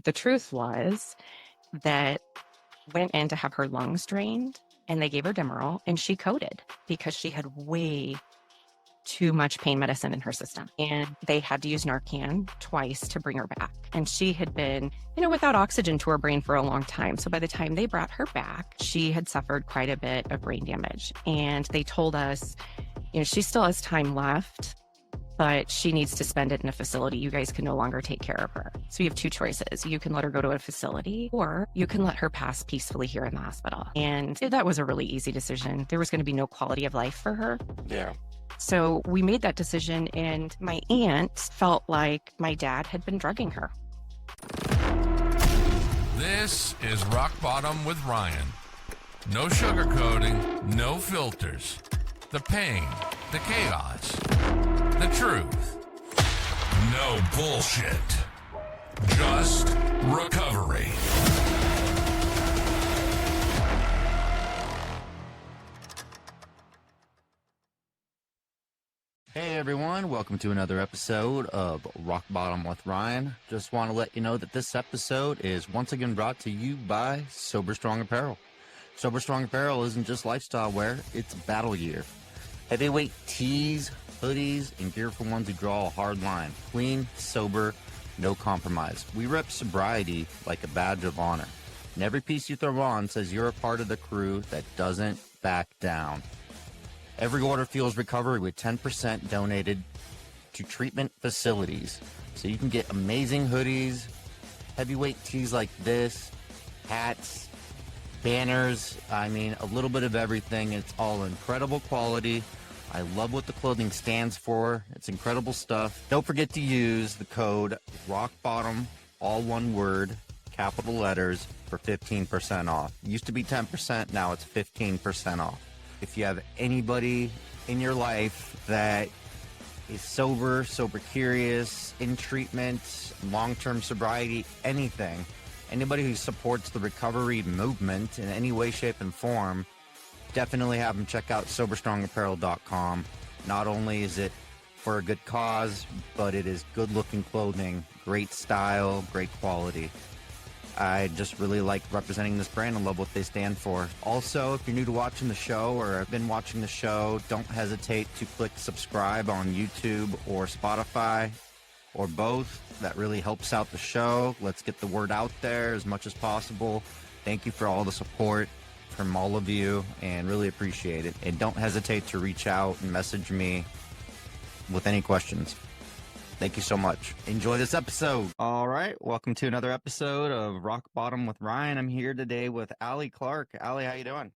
The truth was that went in to have her lungs drained and they gave her Demerol and she coded because she had way too much pain medicine in her system. And they had to use Narcan twice to bring her back. And she had been, without oxygen to her brain for a long time. So by the time they brought her back, she had suffered quite a bit of brain damage. And they told us, she still has time left, but she needs to spend it in a facility. You guys can no longer take care of her. So you have two choices. You can let her go to a facility or you can let her pass peacefully here in the hospital. And that was a really easy decision. There was going to be no quality of life for her. Yeah. So we made that decision, and my aunt felt like my dad had been drugging her. This is Rock Bottom with Ryan. No sugarcoating, no filters. The pain, the chaos, the truth. No bullshit. Just recovery. Hey everyone, welcome to another episode of Rock Bottom with Ryan. Just want to let you know that this episode is once again brought to you by Sober Strong Apparel. Sober Strong Apparel isn't just lifestyle wear, it's battle gear. Heavyweight tees, hoodies, and gear for ones who draw a hard line. Clean, sober, no compromise. We rep sobriety like a badge of honor. And every piece you throw on says you're a part of the crew that doesn't back down. Every order fuels recovery with 10% donated to treatment facilities. So you can get amazing hoodies, heavyweight tees like this, hats, banners. I mean, a little bit of everything. It's all incredible quality. I love what the clothing stands for. It's incredible stuff. Don't forget to use the code ROCKBOTTOM, all one word, capital letters, for 15% off. It used to be 10%, now it's 15% off. If you have anybody in your life that is sober curious, in treatment, long-term sobriety, anything, anybody who supports the recovery movement in any way, shape, and form, definitely have them check out SoberStrongApparel.com. Not only is it for a good cause, but it is good-looking clothing, great style, great quality. I just really like representing this brand and love what they stand for. Also, if you're new to watching the show or have been watching the show, don't hesitate to click subscribe on YouTube or Spotify or both. That really helps out the show. Let's get the word out there as much as possible. Thank you for all the support from all of you and really appreciate it. And don't hesitate to reach out and message me with any questions. Thank you so much. Enjoy this episode. All right. Welcome to another episode of Rock Bottom with Ryan. I'm here today with Allie Clark. Allie, how you doing?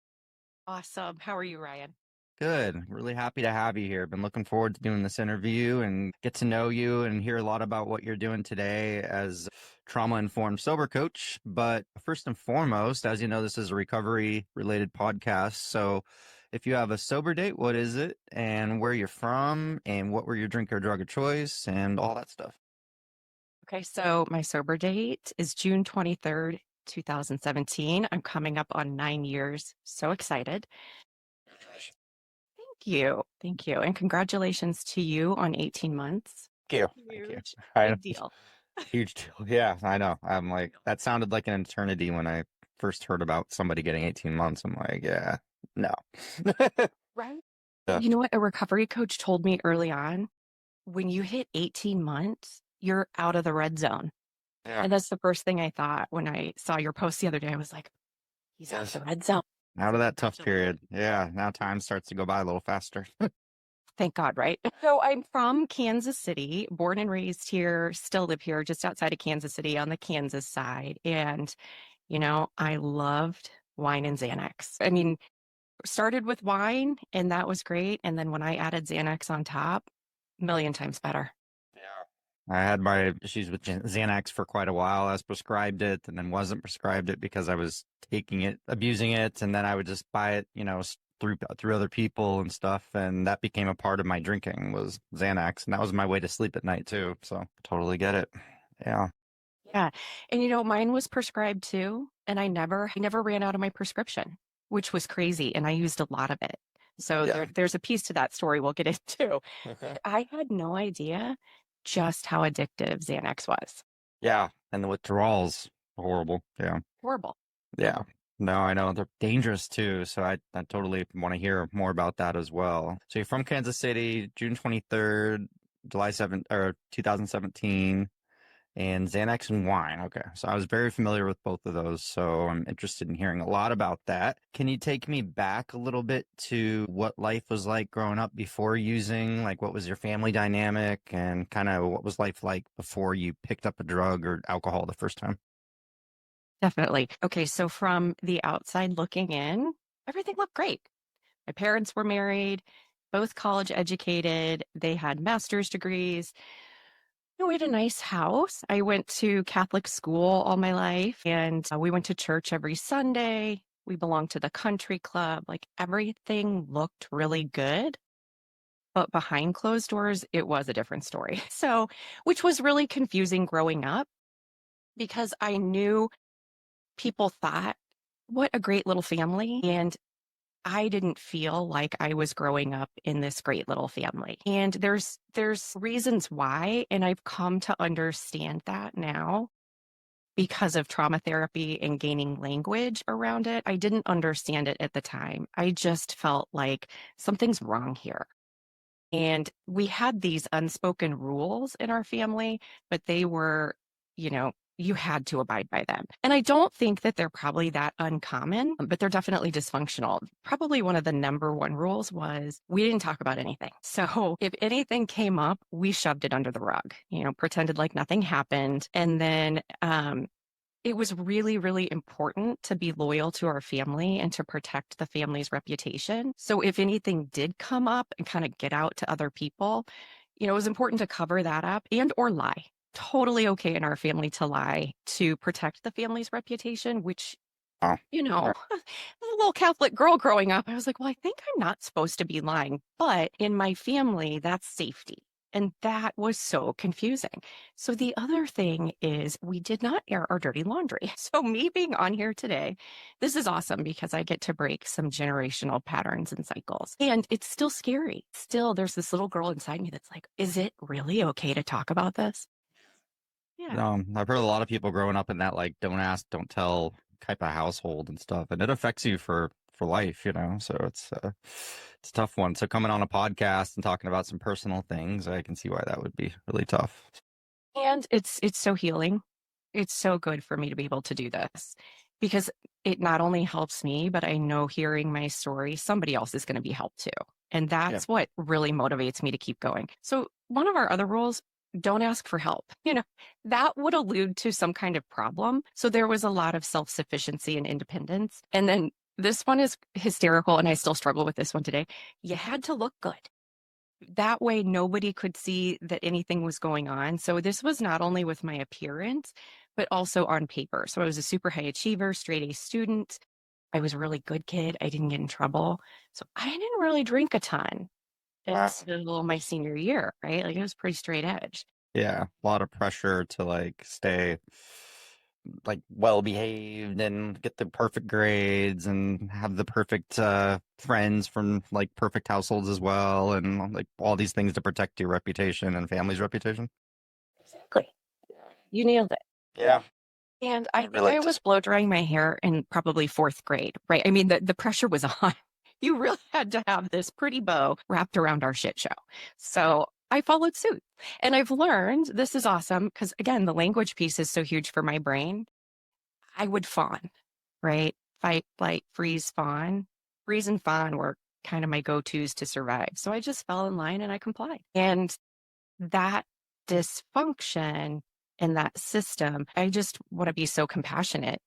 Awesome. How are you, Ryan? Good. Really happy to have you here. Been looking forward to doing this interview and get to know you and hear a lot about what you're doing today as trauma-informed sober coach. But first and foremost, as you know, this is a recovery-related podcast. So if you have a sober date, what is it and where you're from and what were your drink or drug of choice and all that stuff? Okay, so my sober date is June 23rd, 2017. I'm coming up on 9 years. So excited. Thank you. Thank you. And congratulations to you on 18 months. Thank you. Huge. Thank you. Big deal. Huge deal. Yeah, I know. I'm like, that sounded like an eternity when I first heard about somebody getting 18 months. I'm like, yeah, no. Right? Yeah. You know what a recovery coach told me early on? When you hit 18 months, you're out of the red zone. Yeah. And that's the first thing I thought when I saw your post the other day. I was like, he's out of the red zone. Out of that tough period. Yeah, now time starts to go by a little faster. Thank God, right? So I'm from Kansas City, born and raised here, still live here just outside of Kansas City on the Kansas side. And, I loved wine and Xanax. I mean, started with wine and that was great. And then when I added Xanax on top, a million times better. I had my issues with Xanax for quite a while. I was prescribed it and then wasn't prescribed it because I was taking it, abusing it. And then I would just buy it, through other people and stuff. And that became a part of my drinking was Xanax. And that was my way to sleep at night too. So totally get it. Yeah. Yeah. And mine was prescribed too. And I never ran out of my prescription, which was crazy. And I used a lot of it. So there's a piece to that story we'll get into. Okay. I had no idea just how addictive Xanax was. Yeah. And the withdrawals, horrible. Yeah. Horrible. Yeah. No, I know they're dangerous too. So I totally want to hear more about that as well. So you're from Kansas City, June 23rd, July 7th, or 2017. And Xanax and wine. Okay. So I was very familiar with both of those. So I'm interested in hearing a lot about that. Can you take me back a little bit to what life was like growing up before using? Like, what was your family dynamic and kind of what was life like before you picked up a drug or alcohol the first time? Definitely. Okay, so from the outside looking in, everything looked great. My parents were married, both college educated. They had master's degrees. We had a nice house. I went to Catholic school all my life, and we went to church every Sunday. We belonged to the country club. Like everything looked really good. But behind closed doors, it was a different story. So, which was really confusing growing up because I knew people thought, what a great little family. And I didn't feel like I was growing up in this great little family. And there's reasons why, and I've come to understand that now because of trauma therapy and gaining language around it. I didn't understand it at the time. I just felt like something's wrong here. And we had these unspoken rules in our family, but they were, you had to abide by them. And I don't think that they're probably that uncommon, but they're definitely dysfunctional. Probably one of the number one rules was we didn't talk about anything. So if anything came up, we shoved it under the rug, pretended like nothing happened. And then it was really, really important to be loyal to our family and to protect the family's reputation. So if anything did come up and kind of get out to other people, it was important to cover that up and or lie. Totally okay in our family to lie to protect the family's reputation, which, Oh, as a little Catholic girl growing up, I was like, well, I think I'm not supposed to be lying. But in my family, that's safety. And that was so confusing. So the other thing is we did not air our dirty laundry. So me being on here today, this is awesome because I get to break some generational patterns and cycles. And it's still scary. Still, there's this little girl inside me that's like, is it really okay to talk about this? Yeah. I've heard a lot of people growing up in that like don't ask, don't tell type of household and stuff, and it affects you for life, So it's a tough one. So coming on a podcast and talking about some personal things, I can see why that would be really tough. And it's so healing. It's so good for me to be able to do this because it not only helps me, but I know hearing my story, somebody else is going to be helped too. And that's what really motivates me to keep going. So one of our other rules, don't ask for help. That would allude to some kind of problem. So there was a lot of self-sufficiency and independence. And then this one is hysterical, and I still struggle with this one today. You had to look good. That way, nobody could see that anything was going on. So this was not only with my appearance, but also on paper. So I was a super high achiever, straight A student. I was a really good kid. I didn't get in trouble. So I didn't really drink a ton until my senior year, right? Like it was pretty straight edge. Yeah, a lot of pressure to like stay like well behaved and get the perfect grades and have the perfect friends from like perfect households as well, and like all these things to protect your reputation and family's reputation. Exactly. You nailed it. Yeah. And I think I was blow drying my hair in probably fourth grade, right? I mean, the pressure was on. You really had to have this pretty bow wrapped around our shit show. So I followed suit. And I've learned this is awesome because, again, the language piece is so huge for my brain. I would fawn, right? Fight, flight, freeze, fawn. Freeze and fawn were kind of my go-tos to survive. So I just fell in line and I complied. And that dysfunction in that system, I just want to be so compassionate.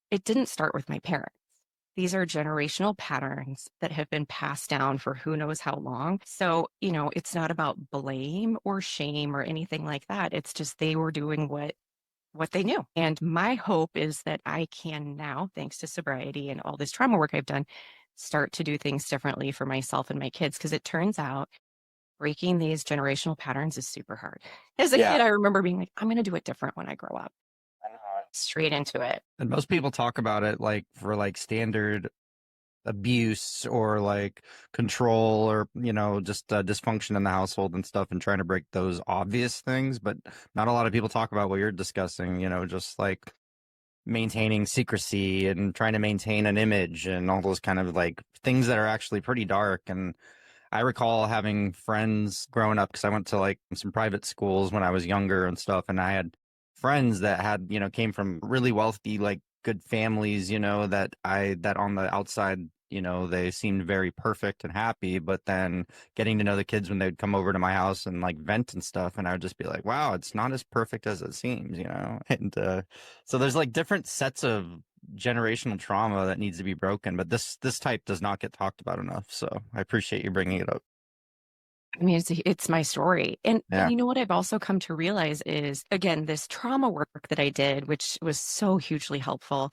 It didn't start with my parents. These are generational patterns that have been passed down for who knows how long. So, it's not about blame or shame or anything like that. It's just they were doing what they knew. And my hope is that I can now, thanks to sobriety and all this trauma work I've done, start to do things differently for myself and my kids. Because it turns out breaking these generational patterns is super hard. As a kid, I remember being like, I'm going to do it different when I grow up. Straight into it. And most people talk about it like for like standard abuse or like control or, just dysfunction in the household and stuff, and trying to break those obvious things. But not a lot of people talk about what you're discussing, just like maintaining secrecy and trying to maintain an image and all those kind of like things that are actually pretty dark. And I recall having friends growing up, because I went to like some private schools when I was younger and stuff, and I had friends that had, came from really wealthy, like good families, that on the outside, they seemed very perfect and happy, but then getting to know the kids when they'd come over to my house and like vent and stuff, and I would just be like, wow, it's not as perfect as it seems, and so there's like different sets of generational trauma that needs to be broken, but this type does not get talked about enough. So I appreciate you bringing it up. I mean, it's my story. And Yeah. you know what I've also come to realize is, again, this trauma work that I did, which was so hugely helpful,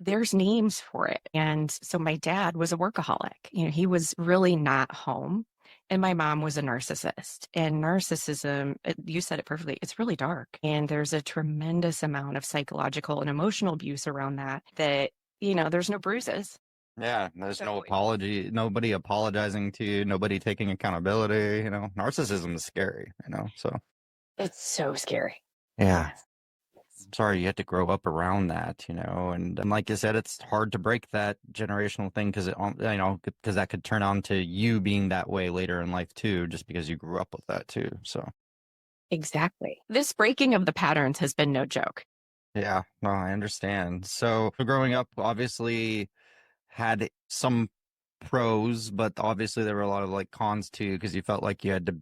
there's names for it. And so my dad was a workaholic. He was really not home. And my mom was a narcissist. And narcissism, you said it perfectly, it's really dark. And there's a tremendous amount of psychological and emotional abuse around that, there's no bruises. Yeah, there's no So apology, nobody apologizing to you, nobody taking accountability, narcissism is scary, so it's so scary. yeah. Yes. I'm sorry you had to grow up around that, and like you said, it's hard to break that generational thing because because that could turn on to you being that way later in life too, just because you grew up with that too. So Exactly. This breaking of the patterns has been no joke. yeah, no, I understand. So growing up, obviously had some pros, but obviously there were a lot of like cons too, because you felt like you had to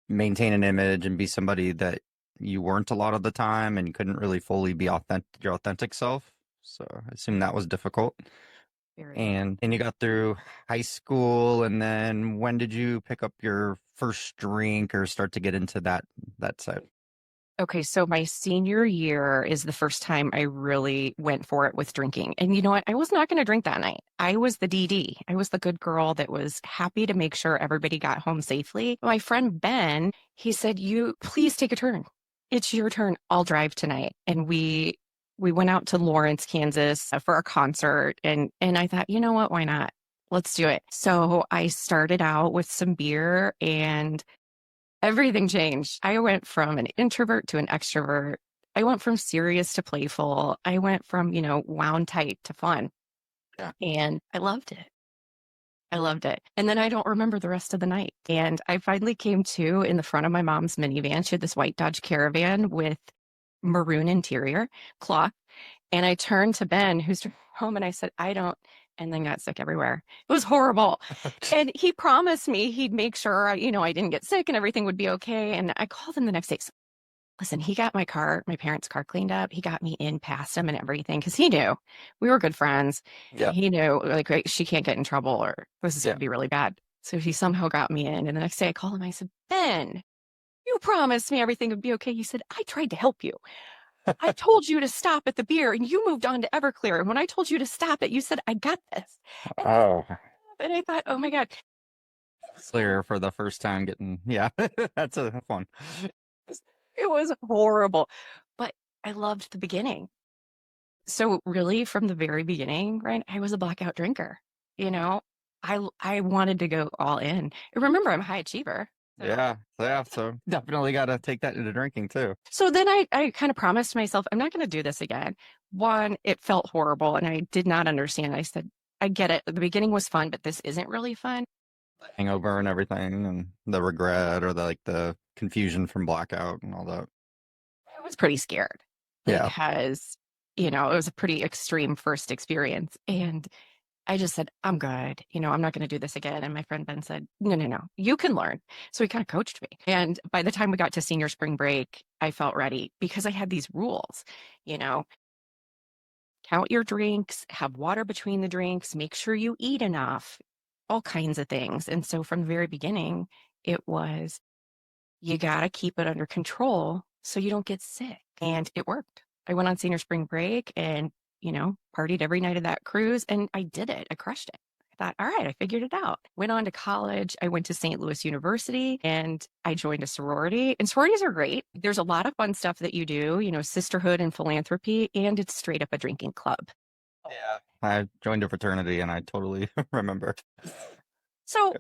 maintain an image and be somebody that you weren't a lot of the time, and you couldn't really fully be your authentic self. So I assume that was difficult. Very. And you got through high school, and then when did you pick up your first drink or start to get into that side? Okay, so my senior year is the first time I really went for it with drinking. And you know what? I was not going to drink that night. I was the DD. I was the good girl that was happy to make sure everybody got home safely. My friend Ben, he said, "You please take a turn. It's your turn. I'll drive tonight." And we went out to Lawrence, Kansas for a concert, and I thought, you know what? Why not? Let's do it. So I started out with some beer, and everything changed. I went from an introvert to an extrovert. I went from serious to playful. I went from, wound tight to fun. Yeah. And I loved it. I loved it. And then I don't remember the rest of the night. And I finally came to in the front of my mom's minivan. She had this white Dodge Caravan with maroon interior, cloth. And I turned to Ben, who's home, and I said, I don't, and then got sick everywhere. It was horrible. And he promised me he'd make sure, I didn't get sick and everything would be okay. And I called him the next day. So, listen, he got my parents' car cleaned up. He got me in past him and everything because he knew we were good friends. Yeah. He knew, like, right, she can't get in trouble or this is Yeah. going to be really bad. So he somehow got me in. And the next day I called him. I said, Ben, you promised me everything would be okay. He said, I tried to help you. I told you to stop at the beer and you moved on to Everclear. And when I told you to stop it, you said, I got this. Oh, And I thought, oh my God. clear for the first time getting, yeah, that's a fun. It was horrible. But I loved the beginning. So really from the very beginning, right, I was a blackout drinker. I wanted to go all in. And remember, I'm a high achiever. Yeah. So definitely got to take that into drinking too. So then I kind of promised myself, I'm not going to do this again. One, it felt horrible and I did not understand. I said, I get it. The beginning was fun, but this isn't really fun. Hangover and everything, and the regret or the confusion from blackout and all that. I was pretty scared because, it was a pretty extreme first experience. And I just said, I'm good. I'm not going to do this again. And my friend Ben said, no, you can learn. So he kind of coached me. And by the time we got to senior spring break, I felt ready because I had these rules, count your drinks, have water between the drinks, make sure you eat enough, all kinds of things. And so from the very beginning, it was, you got to keep it under control so you don't get sick. And it worked. I went on senior spring break and partied every night of that cruise, and I did it. I crushed it. I thought, all right, I figured it out. Went on to college. I went to St. Louis University and I joined a sorority. And sororities are great. There's a lot of fun stuff that you do, sisterhood and philanthropy, and it's straight up a drinking club. Yeah. I joined a fraternity and I totally remember. So,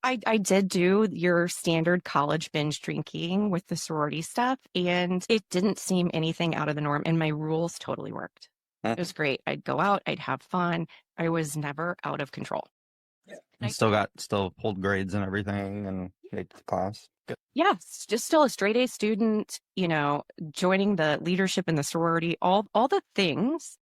I did do your standard college binge drinking with the sorority stuff, and it didn't seem anything out of the norm, and my rules totally worked. It was great. I'd go out, I'd have fun. I was never out of control. And I, still pulled grades and everything and made the class. Good. yes, just still a straight A student, joining the leadership in the sorority, all the things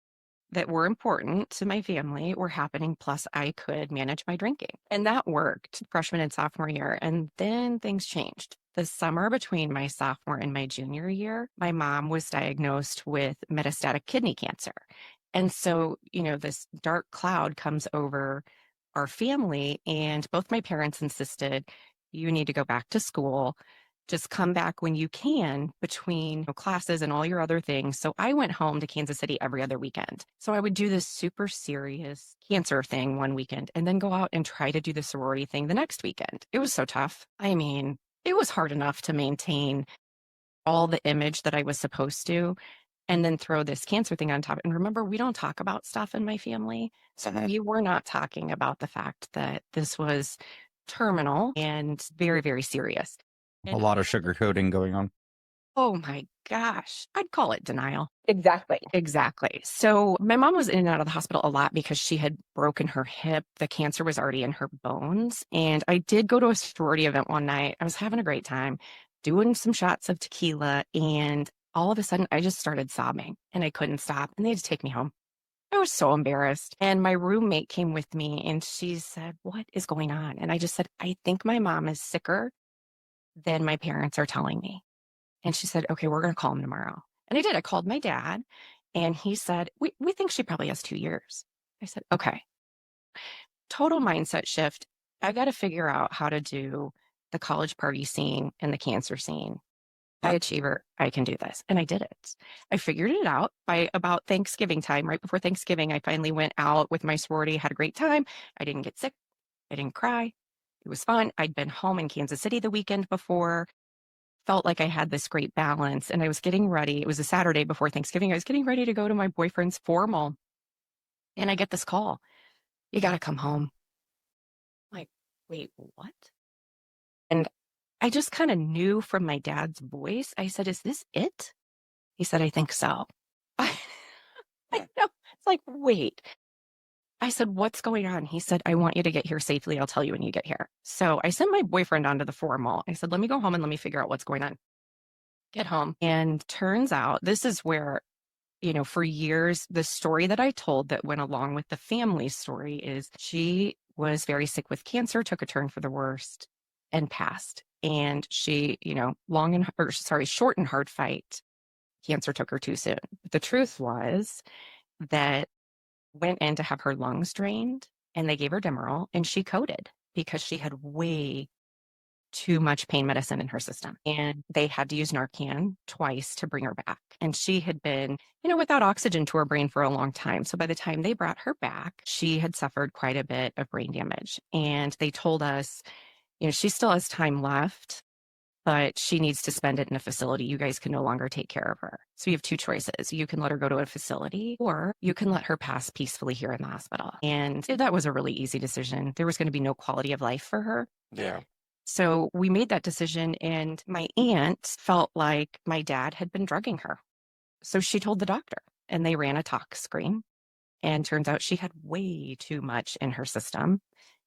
that were important to my family were happening. Plus, I could manage my drinking. And that worked freshman and sophomore year. And then things changed. The summer between my sophomore and my junior year, my mom was diagnosed with metastatic kidney cancer. And so, this dark cloud comes over our family. And both my parents insisted, you need to go back to school. Just come back when you can between classes and all your other things. So I went home to Kansas City every other weekend. So I would do this super serious cancer thing one weekend and then go out and try to do the sorority thing the next weekend. It was so tough. I mean, it was hard enough to maintain all the image that I was supposed to and then throw this cancer thing on top. And remember, we don't talk about stuff in my family. So we were not talking about the fact that this was terminal and very, very serious. A lot of sugarcoating going on. Oh my gosh. I'd call it denial. Exactly. Exactly. So my mom was in and out of the hospital a lot because she had broken her hip. The cancer was already in her bones. And I did go to a sorority event one night. I was having a great time doing some shots of tequila. And all of a sudden, I just started sobbing and I couldn't stop. And they had to take me home. I was so embarrassed. And my roommate came with me and she said, "What is going on?" And I just said, "I think my mom is sicker than my parents are telling me." And she said, "Okay, we're going to call him tomorrow." And I did. I called my dad and he said, we think she probably has 2 years. I said, okay, total mindset shift. I got to figure out how to do the college party scene and the cancer scene. High achiever, I can do this. And I did it. I figured it out by about Thanksgiving time. Right before Thanksgiving, I finally went out with my sorority, had a great time. I didn't get sick. I didn't cry. It was fun. I'd been home in Kansas City the weekend before. Felt like I had this great balance and I was getting ready. It was a Saturday before Thanksgiving. I was getting ready to go to my boyfriend's formal and I get this call. "You got to come home." I'm like, wait, what? And I just kind of knew from my dad's voice. I said, "Is this it?" He said, "I think so." I know. It's like, wait. I said, "What's going on?" He said, "I want you to get here safely. I'll tell you when you get here." So I sent my boyfriend onto the formal. I said, "Let me go home and let me figure out what's going on." Get home. And turns out this is where, for years, the story that I told that went along with the family story is she was very sick with cancer, took a turn for the worst and passed. And she, short and hard fight. Cancer took her too soon. But the truth was that went in to have her lungs drained and they gave her Demerol and she coded because she had way too much pain medicine in her system. And they had to use Narcan twice to bring her back. And she had been, without oxygen to her brain for a long time. So by the time they brought her back, she had suffered quite a bit of brain damage. And they told us, she still has time left, but she needs to spend it in a facility. You guys can no longer take care of her. So you have two choices. You can let her go to a facility or you can let her pass peacefully here in the hospital. And that was a really easy decision. There was going to be no quality of life for her. Yeah. So we made that decision, and my aunt felt like my dad had been drugging her. So she told the doctor, and they ran a tox screen. And turns out she had way too much in her system,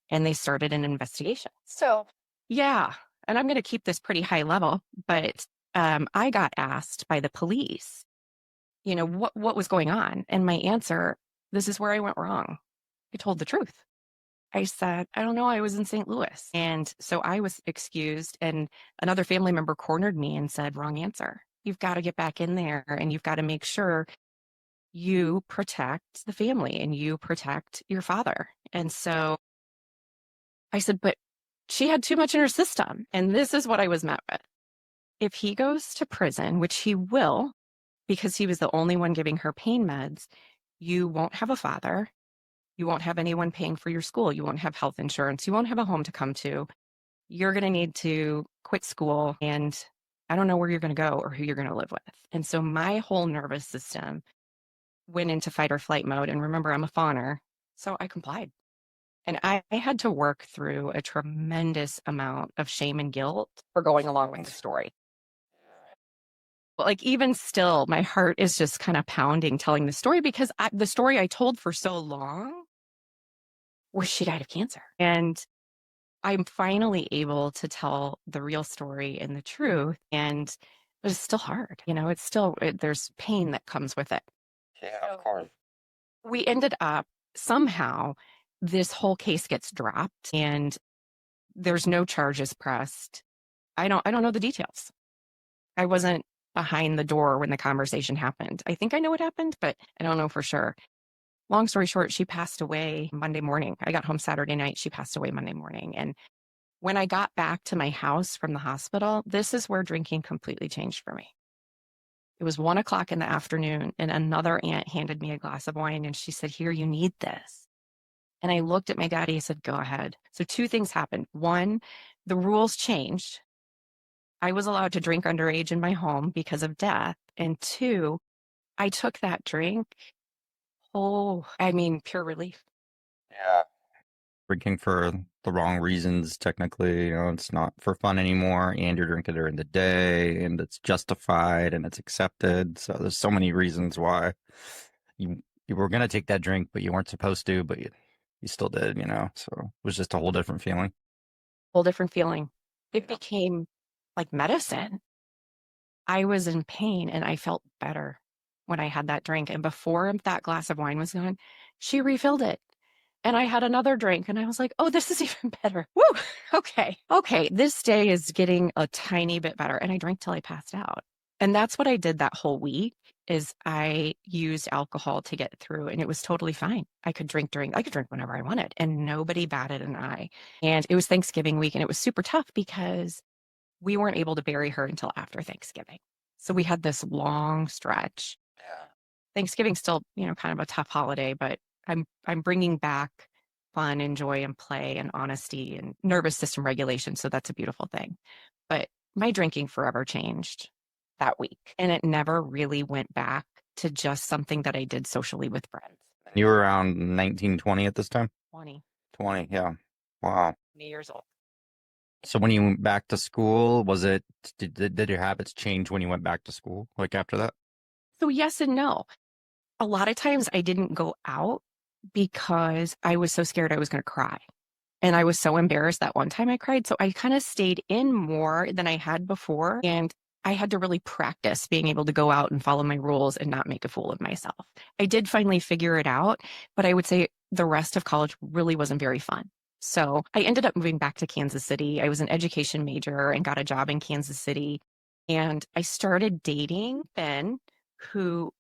and they started an investigation. So, yeah, and I'm going to keep this pretty high level, but I got asked by the police, what was going on? And my answer, this is where I went wrong. I told the truth. I said, "I don't know. I was in St. Louis." And so I was excused and another family member cornered me and said, "Wrong answer. You've got to get back in there and you've got to make sure you protect the family and you protect your father." And so I said, "But she had too much in her system." And this is what I was met with. If he goes to prison, which he will, because he was the only one giving her pain meds, you won't have a father. You won't have anyone paying for your school. You won't have health insurance. You won't have a home to come to. You're going to need to quit school and I don't know where you're going to go or who you're going to live with. And so my whole nervous system went into fight or flight mode. And remember, I'm a fawner, so I complied. And I had to work through a tremendous amount of shame and guilt for going along with the story. But like, even still, my heart is just kind of pounding telling the story because the story I told for so long was she died of cancer. And I'm finally able to tell the real story and the truth. But it's still hard. It's still, there's pain that comes with it. Yeah, of course. We ended up somehow, this whole case gets dropped and there's no charges pressed. I don't know the details. I wasn't behind the door when the conversation happened. I think I know what happened, but I don't know for sure. Long story short, she passed away Monday morning. I got home Saturday night. She passed away Monday morning. And when I got back to my house from the hospital, this is where drinking completely changed for me. It was 1:00 in the afternoon, and another aunt handed me a glass of wine, and she said, "Here, you need this." And I looked at my daddy and said, "Go ahead." So two things happened. One, the rules changed. I was allowed to drink underage in my home because of death. And two, I took that drink. Pure relief. Yeah. Drinking for the wrong reasons, technically, it's not for fun anymore, and you're drinking during the day, and it's justified and it's accepted. So there's so many reasons why you were going to take that drink, but you weren't supposed to, but you still did, so it was just a whole different feeling. Whole different feeling. It became like medicine. I was in pain and I felt better when I had that drink. And before that glass of wine was gone, she refilled it. And I had another drink and I was like, oh, this is even better. Woo! Okay. This day is getting a tiny bit better. And I drank till I passed out. And that's what I did that whole week is I used alcohol to get through and it was totally fine. I could drink whenever I wanted and nobody batted an eye. And it was Thanksgiving week and it was super tough because we weren't able to bury her until after Thanksgiving. So we had this long stretch. Yeah. Thanksgiving's still, kind of a tough holiday, but I'm bringing back fun and joy and play and honesty and nervous system regulation. So that's a beautiful thing. But my drinking forever changed that week. And it never really went back to just something that I did socially with friends. You were around 19, 20 at this time? 20. 20, yeah. Wow. 20 years old. So when you went back to school, did your habits change when you went back to school, like after that? So yes and no. A lot of times I didn't go out because I was so scared I was going to cry. And I was so embarrassed that one time I cried. So I kind of stayed in more than I had before. And I had to really practice being able to go out and follow my rules and not make a fool of myself. I did finally figure it out, but I would say the rest of college really wasn't very fun. So I ended up moving back to Kansas City. I was an education major and got a job in Kansas City. And I started dating Ben, who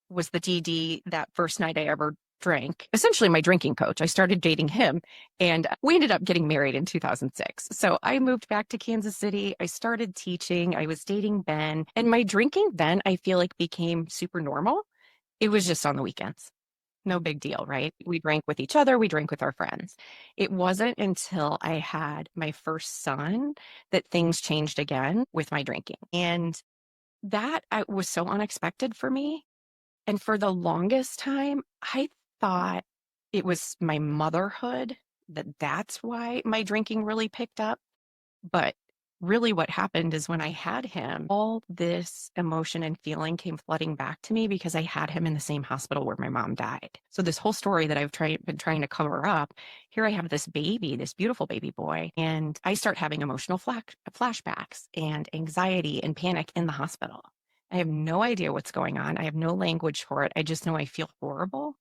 was the DD that first night I ever drank, essentially my drinking coach. I started dating him and we ended up getting married in 2006. So I moved back to Kansas City. I started teaching. I was dating Ben and my drinking then I feel like became super normal. It was just on the weekends. No big deal, right? We drank with each other. We drank with our friends. It wasn't until I had my first son that things changed again with my drinking. And that was so unexpected for me. And for the longest time, I thought it was my motherhood, that's why my drinking really picked up. But really what happened is when I had him, all this emotion and feeling came flooding back to me because I had him in the same hospital where my mom died. So this whole story that I've been trying to cover up, here I have this baby, this beautiful baby boy, and I start having emotional flashbacks and anxiety and panic in the hospital. I have no idea what's going on. I have no language for it. I just know I feel horrible.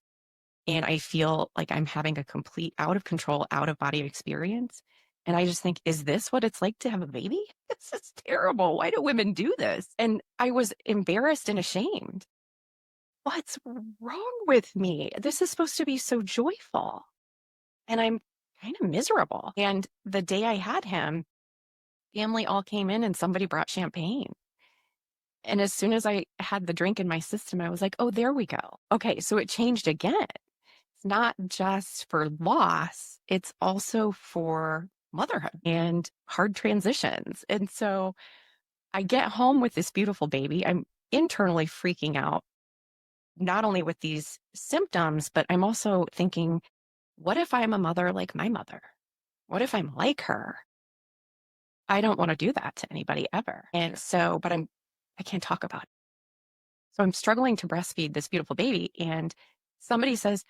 And I feel like I'm having a complete out of control, out of body experience. And I just think, is this what it's like to have a baby? This is terrible. Why do women do this? And I was embarrassed and ashamed. What's wrong with me? This is supposed to be so joyful. And I'm kind of miserable. And the day I had him, family all came in and somebody brought champagne. And as soon as I had the drink in my system, I was like, oh, there we go. Okay, so it changed again. It's not just for loss, it's also for motherhood and hard transitions. And so I get home with this beautiful baby. I'm internally freaking out. not only with these symptoms, but I'm also thinking, what if I'm a mother like my mother? What if I'm like her? I don't want to do that to anybody ever. And so, but I can't talk about it. So I'm struggling to breastfeed this beautiful baby. And somebody says,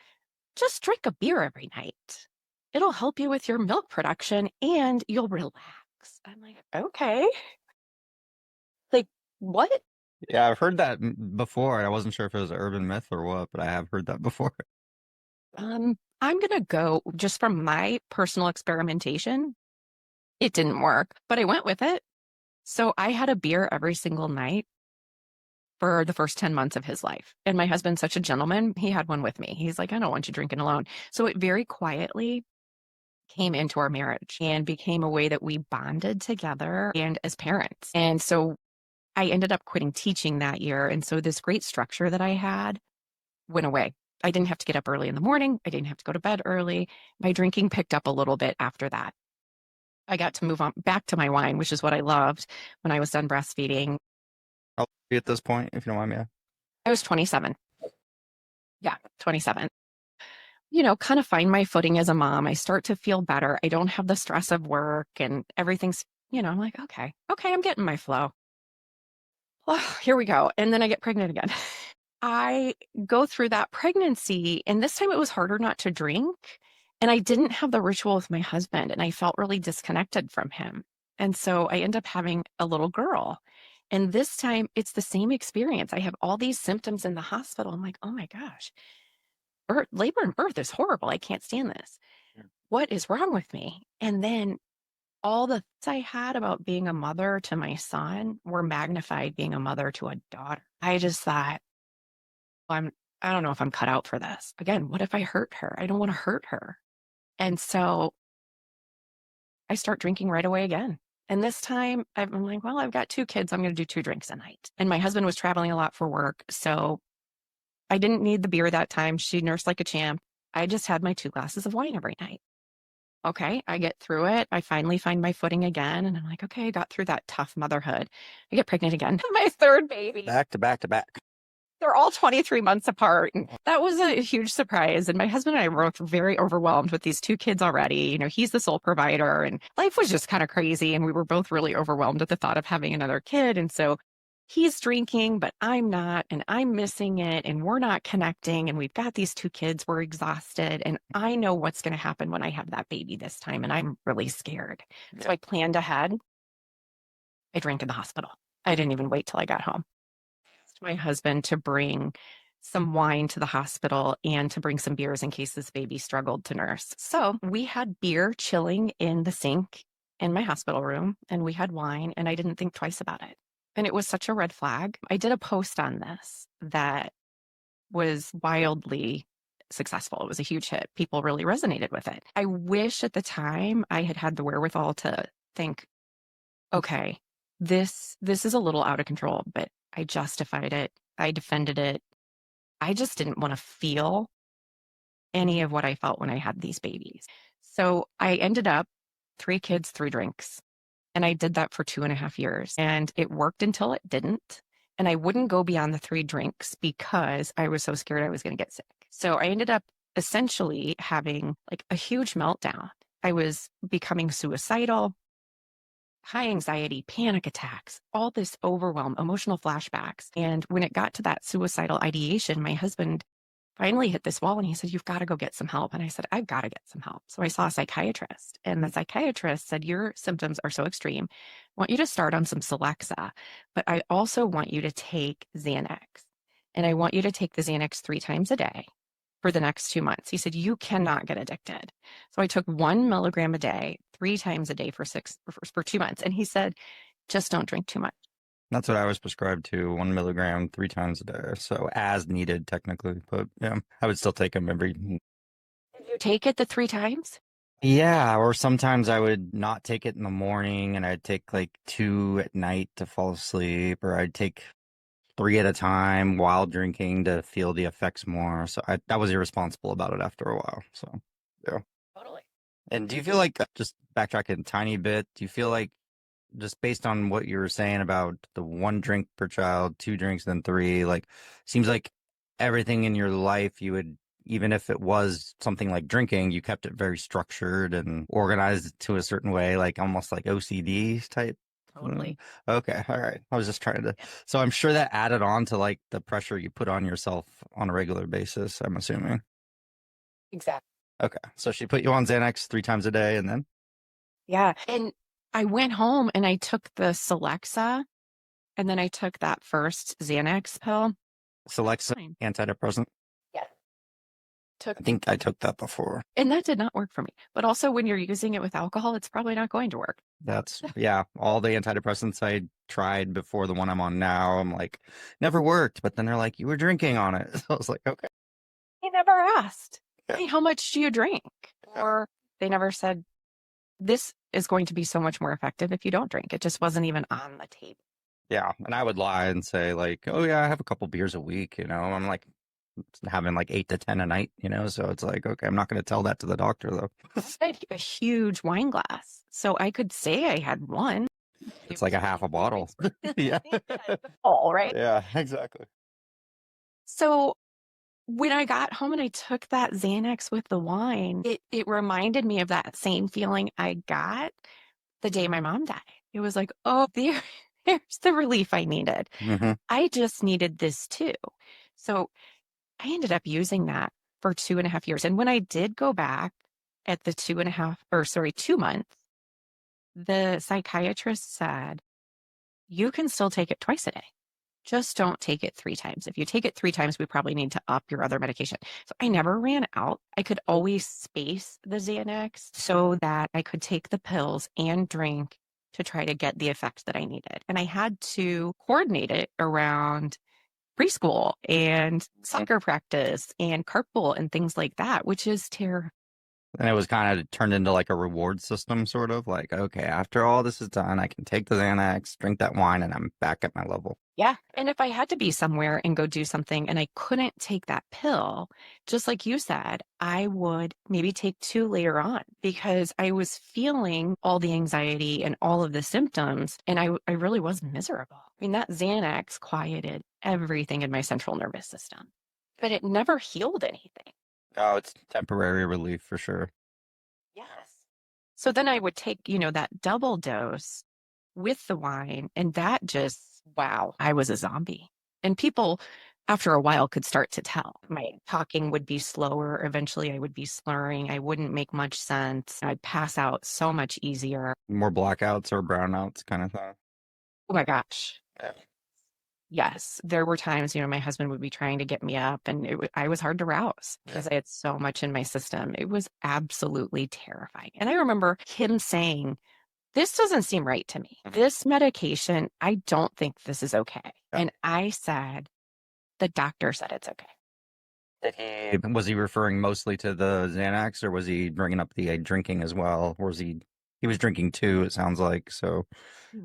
just drink a beer every night. It'll help you with your milk production and you'll relax. I'm like, okay. Like, what? Yeah, I've heard that before. I wasn't sure if it was an urban myth or what, but I have heard that before. I'm going to go just from my personal experimentation. It didn't work, but I went with it. So I had a beer every single night for the first 10 months of his life. And my husband's such a gentleman. He had one with me. He's like, I don't want you drinking alone. So it very quietly came into our marriage and became a way that we bonded together and as parents. And so I ended up quitting teaching that year. And so this great structure that I had went away. I didn't have to get up early in the morning. I didn't have to go to bed early. My drinking picked up a little bit after that. I got to move on back to my wine, which is what I loved when I was done breastfeeding. I'll be at this point, if you don't mind me. I was 27. Yeah, 27. Kind of find my footing as a mom. I start to feel better. I don't have the stress of work and everything's, I'm like, okay, I'm getting my flow. Oh, here we go. And then I get pregnant again. I go through that pregnancy, and this time it was harder not to drink. And I didn't have the ritual with my husband, and I felt really disconnected from him. And so I end up having a little girl. And this time it's the same experience. I have all these symptoms in the hospital. I'm like, oh my gosh, labor and birth is horrible. I can't stand this. Yeah. What is wrong with me? And then all the thoughts I had about being a mother to my son were magnified being a mother to a daughter. I just thought, I don't know if I'm cut out for this. Again, what if I hurt her? I don't want to hurt her. And so I start drinking right away again. And this time I'm like, well, I've got 2 kids. I'm going to do 2 drinks a night. And my husband was traveling a lot for work. So I didn't need the beer that time. She nursed like a champ. I just had my 2 glasses of wine every night. Okay, I get through it. I finally find my footing again. And I'm like, okay, I got through that tough motherhood. I get pregnant again. My 3rd baby. Back to back to back. They're all 23 months apart. And that was a huge surprise. And my husband and I were very overwhelmed with these 2 kids already. He's the sole provider and life was just kind of crazy. And we were both really overwhelmed at the thought of having another kid. And so he's drinking, but I'm not, and I'm missing it, and we're not connecting. And we've got these 2 kids. We're exhausted. And I know what's going to happen when I have that baby this time. And I'm really scared. So I planned ahead. I drank in the hospital. I didn't even wait till I got home. My husband to bring some wine to the hospital and to bring some beers in case this baby struggled to nurse. So we had beer chilling in the sink in my hospital room, and we had wine, and I didn't think twice about it. And it was such a red flag. I did a post on this that was wildly successful. It was a huge hit. People really resonated with it. I wish at the time I had had the wherewithal to think, okay, this is a little out of control, but I justified it. I defended it. I just didn't want to feel any of what I felt when I had these babies. So I ended up 3 kids, 3 drinks. And I did that for 2.5 years. And it worked until it didn't. And I wouldn't go beyond the 3 drinks because I was so scared I was going to get sick. So I ended up essentially having like a huge meltdown. I was becoming suicidal. High anxiety, panic attacks, all this overwhelm, emotional flashbacks. And when it got to that suicidal ideation, my husband finally hit this wall and he said, you've got to go get some help. And I said, I've got to get some help. So I saw a psychiatrist, and the psychiatrist said, your symptoms are so extreme. I want you to start on some Celexa, but I also want you to take Xanax. And I want you to take the Xanax 3 times a day for the next 2 months. He said, you cannot get addicted. So I took 1 milligram a day, 3 times a day for 2 months. And he said, just don't drink too much. That's what I was prescribed to, 1 milligram 3 times a day. So as needed, technically. But yeah, I would still take them every. Did you take it the 3 times? Yeah, or sometimes I would not take it in the morning and I'd take like 2 at night to fall asleep, or I'd take 3 at a time while drinking to feel the effects more. So I was irresponsible about it after a while. So yeah. Totally. And do you feel like, just backtracking a tiny bit, do you feel like, just based on what you were saying about the 1 drink per child, 2 drinks, then 3, like, seems like everything in your life, you would, even if it was something like drinking, you kept it very structured and organized to a certain way, like almost like OCD type. Totally. Okay. All right. I was just trying to, so I'm sure that added on to like the pressure you put on yourself on a regular basis, I'm assuming. Exactly. Okay. So she put you on Xanax 3 times a day and then Yeah. And I went home and I took the Celexa and then I took that first Xanax pill. Celexa Fine. antidepressant. Yeah. Took, I think I took that before. and that did not work for me. But also when you're using it with alcohol, it's probably not going to work. That's, yeah, all the antidepressants I tried before the one I'm on now, I'm like, never worked. But then they're like, you were drinking on it. So I was like, okay. They never asked, Yeah. hey, how much do you drink? Yeah. Or they never said, this is going to be so much more effective if you don't drink. It just wasn't even on the table. Yeah. And I would lie and say, like, oh, yeah, I have a couple beers a week. I'm like having like 8 to 10 a night, So it's like, okay, I'm not going to tell that to the doctor, though. I had a huge wine glass. So I could say I had one. It's like a half a bottle. Yeah. All right. Yeah, exactly. So when I got home and I took that Xanax with the wine, it reminded me of that same feeling I got the day my mom died. It was like, oh, there's the relief I needed. Mm-hmm. I just needed this too. So I ended up using that for 2.5 years. And when I did go back at the 2 months, the psychiatrist said, you can still take it twice a day. Just don't take it 3 times. If you take it 3 times, we probably need to up your other medication. So I never ran out. I could always space the Xanax so that I could take the pills and drink to try to get the effect that I needed. And I had to coordinate it around preschool and soccer practice and carpool and things like that, which is terrifying. And it was kind of turned into like a reward system, sort of like, okay, after all this is done, I can take the Xanax, drink that wine, and I'm back at my level. Yeah. And if I had to be somewhere and go do something and I couldn't take that pill, just like you said, I would maybe take 2 later on because I was feeling all the anxiety and all of the symptoms. And I really was miserable. I mean, that Xanax quieted everything in my central nervous system, but it never healed anything. Oh, it's temporary relief for sure. Yes. So then I would take, that double dose with the wine, and that just, wow, I was a zombie. And people, after a while, could start to tell. My talking would be slower. Eventually, I would be slurring. I wouldn't make much sense. I'd pass out so much easier. More blackouts or brownouts kind of thing. Oh my gosh. Yeah. Yes, there were times, my husband would be trying to get me up, and I was hard to rouse because I had so much in my system. It was absolutely terrifying. And I remember him saying, this doesn't seem right to me. This medication, I don't think this is okay. Yeah. And I said, the doctor said it's okay. Was he referring mostly to the Xanax, or was he bringing up the drinking as well? Or was he was drinking too, it sounds like. So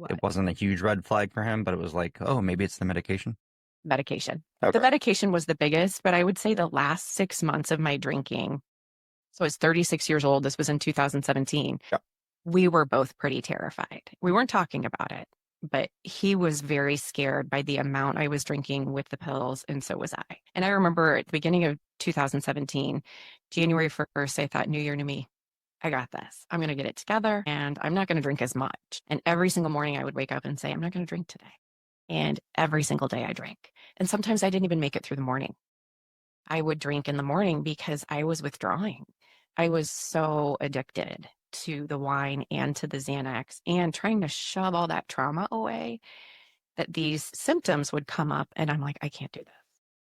it wasn't a huge red flag for him, but it was like, oh, maybe it's the medication. Medication. Okay. The medication was the biggest, but I would say the last 6 months of my drinking, so I was 36 years old. This was in 2017. Yeah. We were both pretty terrified. We weren't talking about it, but he was very scared by the amount I was drinking with the pills, and so was I. And I remember at the beginning of 2017, January 1st, I thought, New Year, new me. I got this. I'm going to get it together, and I'm not going to drink as much. And every single morning I would wake up and say, I'm not going to drink today. And every single day I drank. And sometimes I didn't even make it through the morning. I would drink in the morning because I was withdrawing. I was so addicted to the wine and to the Xanax and trying to shove all that trauma away that these symptoms would come up. And I'm like, I can't do this.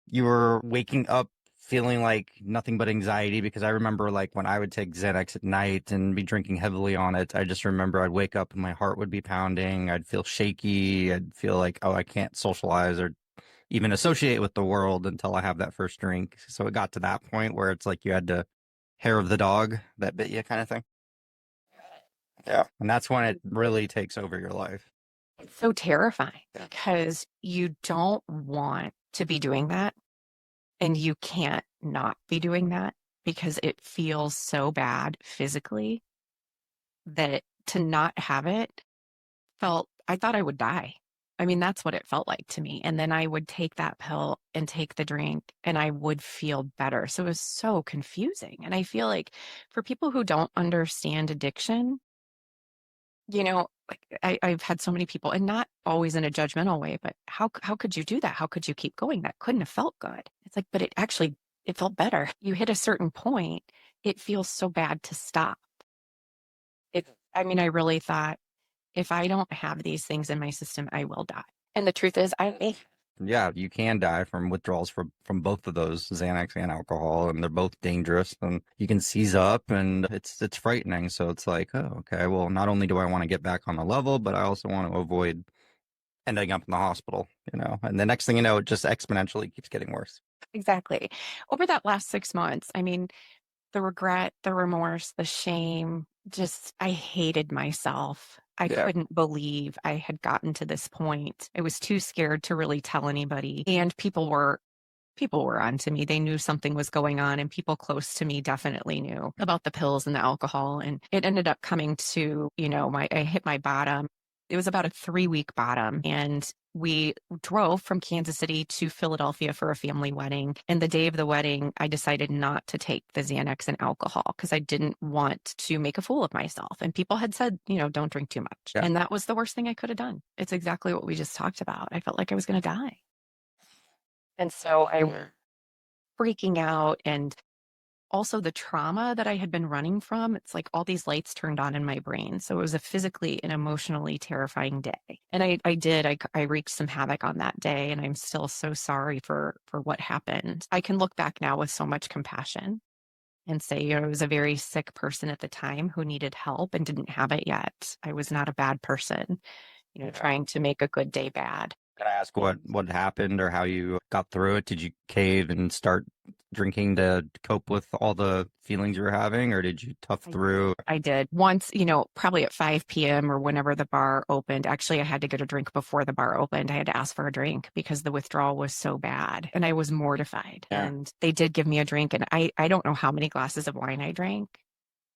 You were waking up feeling like nothing but anxiety, because I remember like when I would take Xanax at night and be drinking heavily on it, I just remember I'd wake up and my heart would be pounding. I'd feel shaky. I'd feel like, oh, I can't socialize or even associate with the world until I have that first drink. So it got to that point where it's like you had to hair of the dog that bit you kind of thing. Yeah. And that's when it really takes over your life. It's so terrifying because you don't want to be doing that. And you can't not be doing that because it feels so bad physically that to not have it I thought I would die. I mean, that's what it felt like to me. And then I would take that pill and take the drink and I would feel better. So it was so confusing. And I feel like for people who don't understand addiction, like I've had so many people, and not always in a judgmental way, but how could you do that? How could you keep going? That couldn't have felt good. It's like, but it felt better. You hit a certain point, it feels so bad to stop. I mean, I really thought, if I don't have these things in my system, I will die. And the truth is, I may. Yeah, you can die from withdrawals from both of those, Xanax and alcohol, and they're both dangerous. And you can seize up, and it's frightening. So it's like, oh, okay, well, not only do I want to get back on the level, but I also want to avoid ending up in the hospital, And the next thing you know, it just exponentially keeps getting worse. Exactly. Over that last 6 months, I mean, the regret, the remorse, the shame, just I hated myself. I couldn't believe I had gotten to this point. I was too scared to really tell anybody. And people were onto me. They knew something was going on, and people close to me definitely knew about the pills and the alcohol. And it ended up coming to, I hit my bottom. It was about a 3-week bottom, and we drove from Kansas City to Philadelphia for a family wedding. And the day of the wedding, I decided not to take the Xanax and alcohol because I didn't want to make a fool of myself. And people had said, don't drink too much. Yeah. And that was the worst thing I could have done. It's exactly what we just talked about. I felt like I was going to die. And so I was freaking out, and also the trauma that I had been running from, it's like all these lights turned on in my brain. So it was a physically and emotionally terrifying day. And I wreaked some havoc on that day, and I'm still so sorry for what happened. I can look back now with so much compassion and say, I was a very sick person at the time who needed help and didn't have it yet. I was not a bad person, trying to make a good day bad. Can I ask what happened or how you got through it? Did you cave and start drinking to cope with all the feelings you were having, or did you tough through? I did. Once, probably at 5 p.m. or whenever the bar opened. Actually, I had to get a drink before the bar opened. I had to ask for a drink because the withdrawal was so bad, and I was mortified. Yeah. And they did give me a drink, and I don't know how many glasses of wine I drank,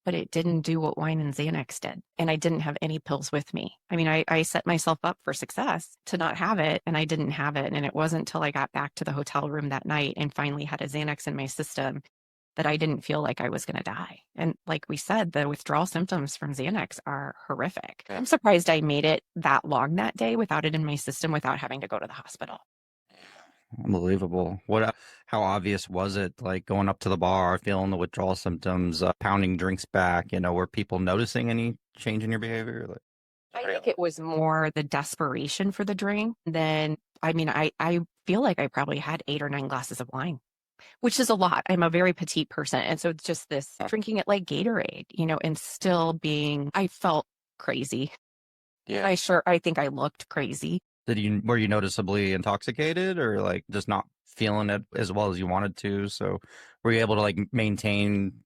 but it didn't do what wine and Xanax did. And I didn't have any pills with me. I mean, I set myself up for success to not have it, and I didn't have it. And it wasn't until I got back to the hotel room that night and finally had a Xanax in my system that I didn't feel like I was going to die. And like we said, the withdrawal symptoms from Xanax are horrific. I'm surprised I made it that long that day without it in my system, without having to go to the hospital. Unbelievable. How obvious was it, like going up to the bar, feeling the withdrawal symptoms, pounding drinks back, were people noticing any change in your behavior? I think it was more the desperation for the drink than, I feel like I probably had 8 or 9 glasses of wine, which is a lot. I'm a very petite person. And so it's just this drinking it like Gatorade, and still I felt crazy. Yeah. I think I looked crazy. Were you noticeably intoxicated, or like just not feeling it as well as you wanted to? So were you able to like maintain,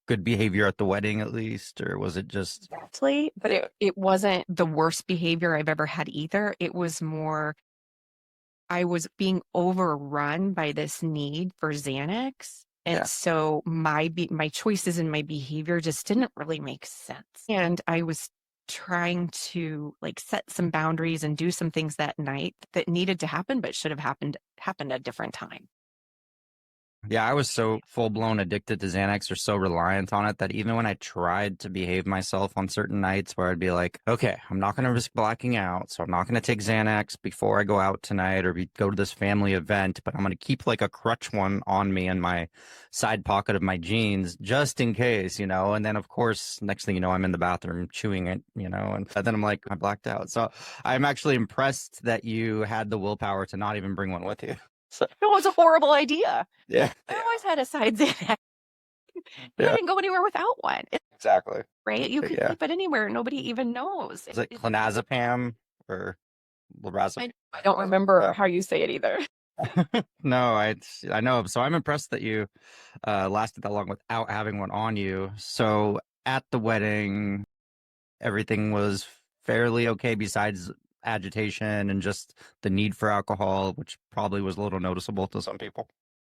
good behavior at the wedding at least, or was it just? Exactly. But it wasn't the worst behavior I've ever had either. It was more, I was being overrun by this need for Xanax. And so my choices and my behavior just didn't really make sense. And I was trying to like set some boundaries and do some things that night that needed to happen, but should have happened at a different time. Yeah, I was so full-blown addicted to Xanax, or so reliant on it, that even when I tried to behave myself on certain nights where I'd be like, okay, I'm not going to risk blacking out, so I'm not going to take Xanax before I go out tonight or go to this family event, but I'm going to keep like a crutch one on me in my side pocket of my jeans just in case, and then of course, next thing you know, I'm in the bathroom chewing it, and then I'm like, I blacked out. So I'm actually impressed that you had the willpower to not even bring one with you. So. It was a horrible idea. Yeah. I always had a side Xanax. I didn't go anywhere without one. Exactly. Right? You could keep it anywhere. Nobody even knows. Is it clonazepam or lorazepam? I don't remember how you say it either. No, I know. So I'm impressed that you lasted that long without having one on you. So at the wedding, everything was fairly okay besides agitation and just the need for alcohol, which probably was a little noticeable to some people.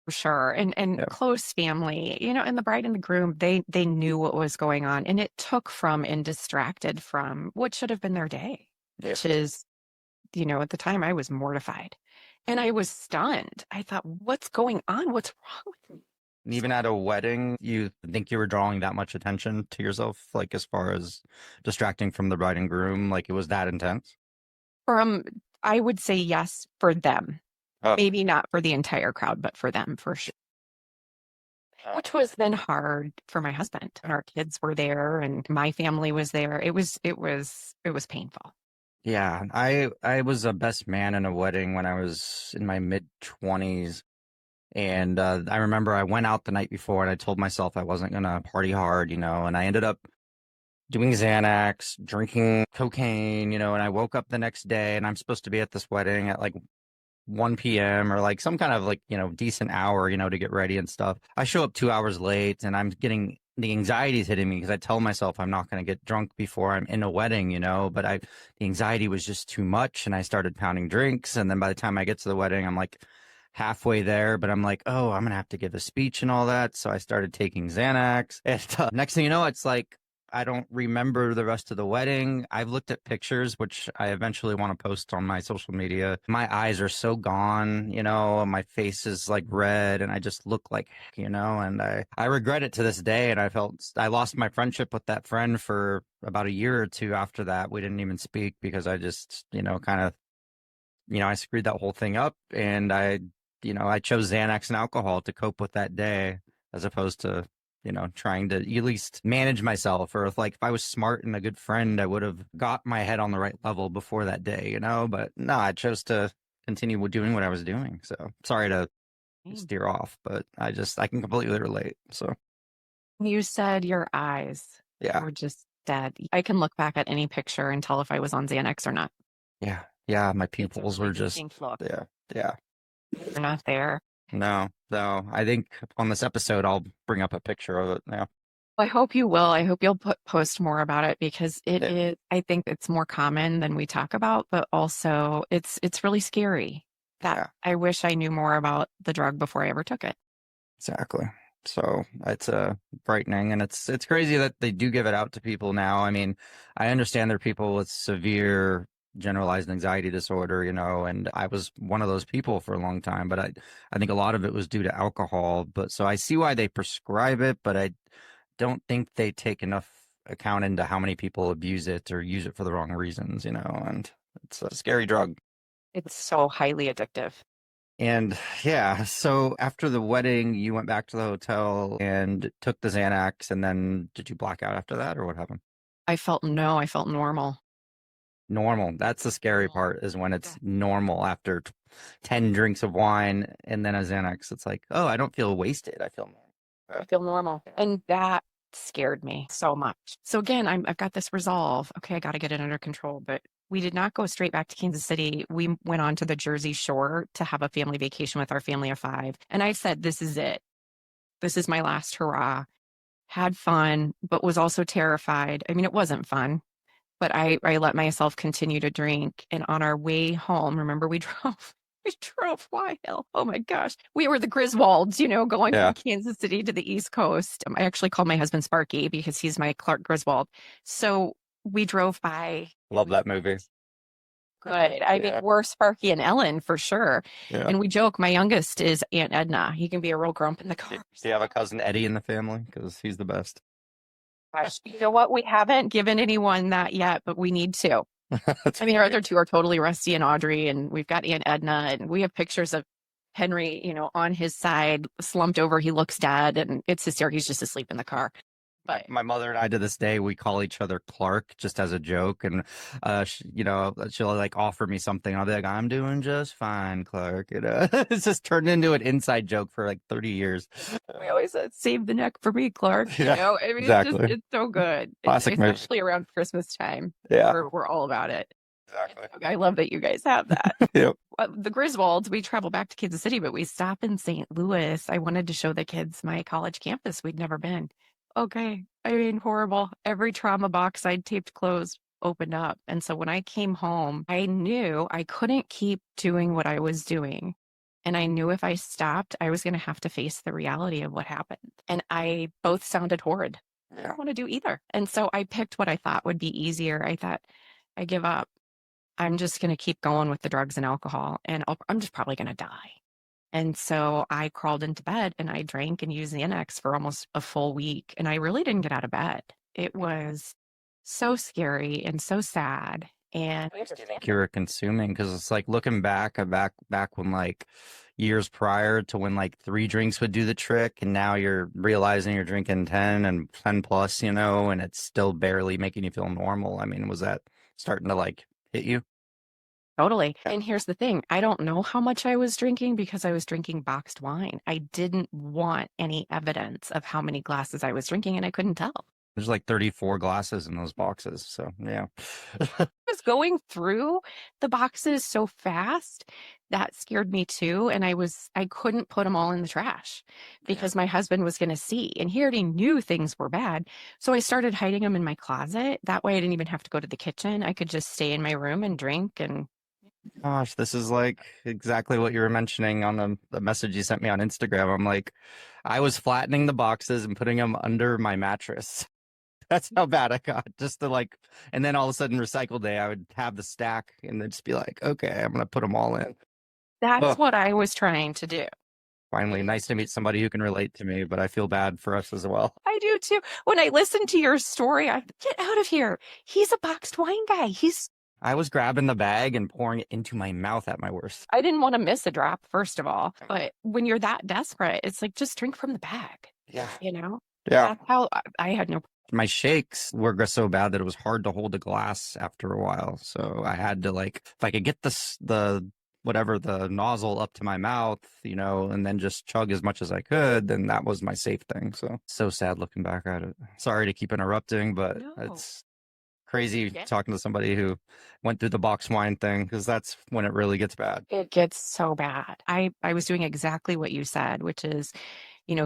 For sure. And close family, and the bride and the groom, they knew what was going on, and it took from and distracted from what should have been their day, which is at the time I was mortified and I was stunned. I thought, what's going on? What's wrong with me? And even at a wedding, you think you were drawing that much attention to yourself, like as far as distracting from the bride and groom, like it was that intense? I would say yes for them. Oh. Maybe not for the entire crowd, but for them for sure. Which was then hard for my husband. And our kids were there and my family was there. It was painful. Yeah, I was a best man in a wedding when I was in my mid-20s. And I remember I went out the night before and I told myself I wasn't going to party hard, and I ended up doing Xanax, drinking cocaine, and I woke up the next day and I'm supposed to be at this wedding at like 1 p.m. or like some kind of like, decent hour, to get ready and stuff. I show up 2 hours late and I'm getting the anxiety's hitting me because I tell myself I'm not going to get drunk before I'm in a wedding, but the anxiety was just too much and I started pounding drinks. And then by the time I get to the wedding, I'm like halfway there, but I'm like, oh, I'm going to have to give a speech and all that. So I started taking Xanax. And next thing you know, it's like, I don't remember the rest of the wedding. I've looked at pictures, which I eventually want to post on my social media. My eyes are so gone, my face is like red and I just look like, and I regret it to this day. And I lost my friendship with that friend for about a year or two after that. We didn't even speak because I just, kind of, I screwed that whole thing up. And I chose Xanax and alcohol to cope with that day as opposed to trying to at least manage myself, or if I was smart and a good friend, I would have got my head on the right level before that day, but no, I chose to continue doing what I was doing. So sorry to steer off, but I can completely relate. So You said your eyes were just dead. I can look back at any picture and tell if I was on Xanax or not. Yeah, my pupils were just, yeah. They're not there. No. I think on this episode, I'll bring up a picture of it now. I hope you will. I hope you'll post more about it because it is, I think it's more common than we talk about, but also it's really scary that I wish I knew more about the drug before I ever took it. Exactly. So it's frightening, and it's crazy that they do give it out to people now. I mean, I understand there are people with severe generalized anxiety disorder, and I was one of those people for a long time, but I think a lot of it was due to alcohol. But so I see why they prescribe it, but I don't think they take enough account into how many people abuse it or use it for the wrong reasons, and it's a scary drug. It's so highly addictive. And yeah, so after the wedding, you went back to the hotel and took the Xanax, and then did you black out after that, or what happened? I felt normal. Normal. That's the scary part, is when it's normal after 10 drinks of wine and then a Xanax. It's like, oh, I don't feel wasted. I feel normal. I feel normal. And that scared me so much. So again, I've got this resolve. Okay, I got to get it under control. But we did not go straight back to Kansas City. We went on to the Jersey Shore to have a family vacation with our family of 5. And I said, this is it. This is my last hurrah. Had fun, but was also terrified. I mean, it wasn't fun, but I let myself continue to drink. And on our way home, remember we drove wild. Oh my gosh. We were the Griswolds, going from Kansas City to the East Coast. I actually called my husband Sparky because he's my Clark Griswold. So we drove by. Love that movie. Good. I mean, we're Sparky and Ellen for sure. Yeah. And we joke, my youngest is Aunt Edna. He can be a real grump in the car. Do you have a cousin Eddie in the family? Because he's the best. Gosh, you know what? We haven't given anyone that yet, but we need to. I mean, our other 2 are totally Rusty and Audrey, and we've got Aunt Edna, and we have pictures of Henry, on his side, slumped over. He looks dead, and it's hysterical. He's just asleep in the car. But my mother and I, to this day, we call each other Clark just as a joke. And, she'll like offer me something. I'll be like, I'm doing just fine, Clark. It's just turned into an inside joke for like 30 years. We always said, save the neck for me, Clark. Yeah, I mean, exactly. It's so good. Classic especially around Christmas time. Yeah. We're all about it. Exactly. I love that you guys have that. Yep. The Griswolds, we travel back to Kansas City, but we stop in St. Louis. I wanted to show the kids my college campus. We'd never been. Okay. I mean, horrible. Every trauma box I'd taped closed opened up. And so when I came home, I knew I couldn't keep doing what I was doing. And I knew if I stopped, I was going to have to face the reality of what happened. And I both sounded horrid. I don't want to do either. And so I picked what I thought would be easier. I thought, I give up. I'm just going to keep going with the drugs and alcohol, and I'm just probably going to die. And so I crawled into bed and I drank and used Xanax for almost a full week. And I really didn't get out of bed. It was so scary and so sad. And Do you think you were consuming? Because it's like looking back when like years prior to when like 3 drinks would do the trick, and now you're realizing you're drinking 10 and 10 plus, and it's still barely making you feel normal. I mean, was that starting to like hit you? totally. And here's the thing, I don't know how much I was drinking because I was drinking boxed wine. I didn't want any evidence of how many glasses I was drinking, and I couldn't tell. There's like 34 glasses in those boxes. So, yeah. I was going through the boxes so fast that scared me too. And I couldn't put them all in the trash because my husband was going to see, and he already knew things were bad. So I started hiding them in my closet. That way I didn't even have to go to the kitchen. I could just stay in my room and drink. And Gosh, this is like exactly what you were mentioning on the message you sent me on Instagram. I'm like, I was flattening the boxes and putting them under my mattress. That's how bad I got. Just to like, and then all of a sudden, recycle day, I would have the stack and then just be like, okay, I'm gonna put them all in. that's Oh, what I was trying to do. finally, nice to meet somebody who can relate to me, but I feel bad for us as well. I do too. When I listened to your story, I get out of here. He's a boxed wine guy. I was grabbing the bag and pouring it into my mouth at my worst. I didn't want to miss a drop, first of all. But when you're that desperate, it's like, just drink from the bag, Yeah. Yeah. Yeah. That's how I had no. My shakes were so bad that it was hard to hold a glass after a while. So I had to like, if I could get the nozzle up to my mouth, and then just chug as much as I could, then that was my safe thing. So sad looking back at it. Sorry to keep interrupting, but No. it's crazy Yeah. talking to somebody who went through the box wine thing, because that's when it really gets bad. It gets so bad. I was doing exactly what you said, which is,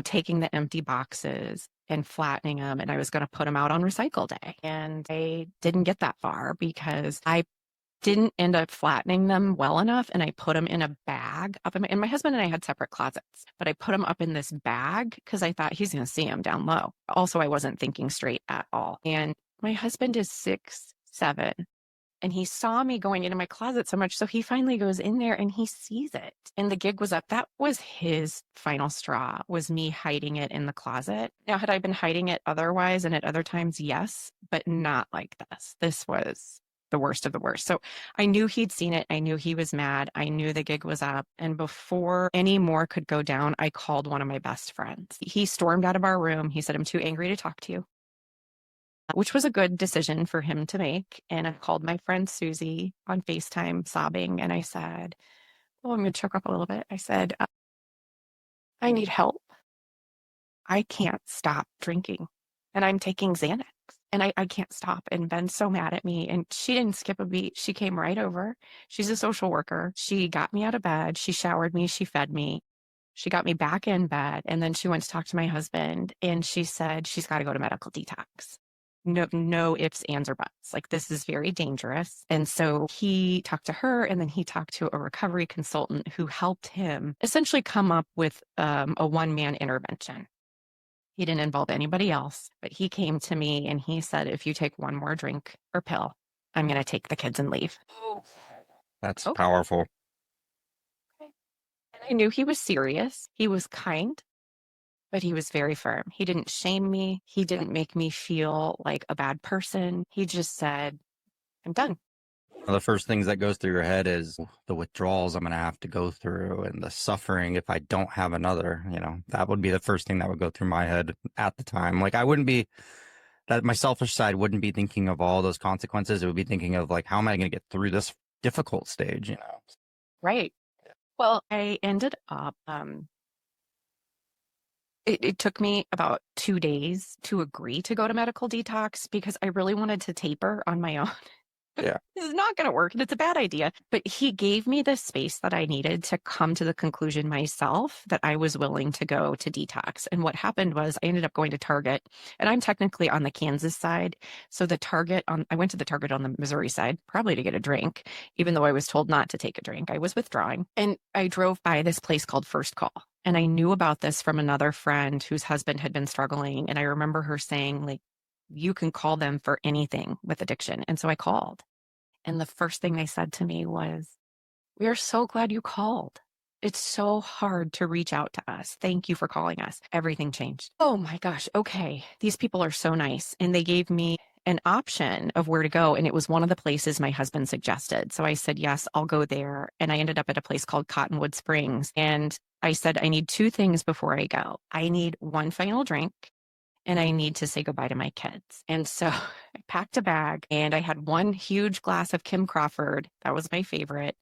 taking the empty boxes and flattening them, and I was going to put them out on recycle day. And I didn't get that far because I didn't end up flattening them well enough, and I put them in a bag up in and my husband and I had separate closets, but I put them up in this bag because I thought he's going to see them down low. Also, I wasn't thinking straight at all. And my husband is 6'7", and he saw me going into my closet so much. So he finally goes in there and he sees it. And the gig was up. That was his final straw, was me hiding it in the closet. Now, had I been hiding it otherwise and at other times, yes, but not like this. This was the worst of the worst. So I knew he'd seen it. I knew he was mad. I knew the gig was up. And before any more could go down, I called one of my best friends. He stormed out of our room. He said, "I'm too angry to talk to you," which was a good decision for him to make. And I called my friend Susie on FaceTime sobbing. And I said, "Oh, I'm going to choke up a little bit." I said, "I need help. I can't stop drinking, and I'm taking Xanax, and I can't stop." And Ben's so mad at me. And she didn't skip a beat. She came right over. She's a social worker. She got me out of bed. She showered me. She fed me. She got me back in bed. And then she went to talk to my husband, and she said she's got to go to medical detox. No ifs, ands, or buts. Like, this is very dangerous. And so he talked to her, and then he talked to a recovery consultant who helped him essentially come up with a one-man intervention. He didn't involve anybody else, but he came to me and he said, "If you take one more drink or pill, I'm going to take the kids and leave." That's Okay. powerful. And I knew he was serious. He was kind, but he was very firm. He didn't shame me. He didn't make me feel like a bad person. He just said, "I'm done." One of the first things that goes through your head is the withdrawals I'm going to have to go through and the suffering if I don't have another. That would be the first thing that would go through my head at the time. Like, I wouldn't be, that my selfish side wouldn't be thinking of all those consequences. It would be thinking of like, how am I going to get through this difficult stage, Right. Well, I ended up, it took me about 2 days to agree to go to medical detox because I really wanted to taper on my own. Yeah. This is not going to work, and it's a bad idea. But he gave me the space that I needed to come to the conclusion myself that I was willing to go to detox. And what happened was I ended up going to Target, and I'm technically on the Kansas side. So I went to the Target on the Missouri side, probably to get a drink, even though I was told not to take a drink. I was withdrawing. And I drove by this place called First Call. And I knew about this from another friend whose husband had been struggling. And I remember her saying, like, "You can call them for anything with addiction." And so I called. And the first thing they said to me was, "We are so glad you called. It's so hard to reach out to us. Thank you for calling us." Everything changed. Oh my gosh. Okay. These people are so nice. And they gave me an option of where to go. And it was one of the places my husband suggested. So I said, yes, I'll go there. And I ended up at a place called Cottonwood Springs. And I said, I need two things before I go. I need one final drink and I need to say goodbye to my kids. And so I packed a bag and I had one huge glass of Kim Crawford. That was my favorite.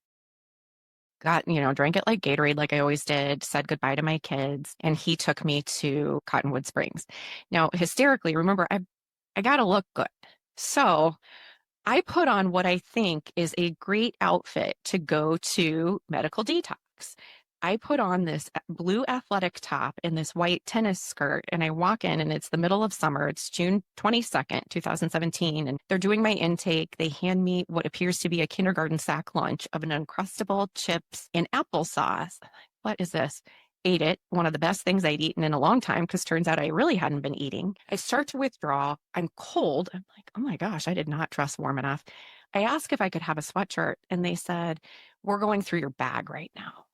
Drank it like Gatorade, like I always did, said goodbye to my kids, and he took me to Cottonwood Springs. Now, hysterically, remember, I got to look good. So I put on what I think is a great outfit to go to medical detox. I put on this blue athletic top and this white tennis skirt, and I walk in, and it's the middle of summer. It's June 22nd, 2017, and they're doing my intake. They hand me what appears to be a kindergarten sack lunch of an Uncrustable chips and applesauce. What is this? Ate it. One of the best things I'd eaten in a long time, because turns out I really hadn't been eating. I start to withdraw. I'm cold. I'm like, oh my gosh, I did not dress warm enough. I asked if I could have a sweatshirt, and they said, we're going through your bag right now.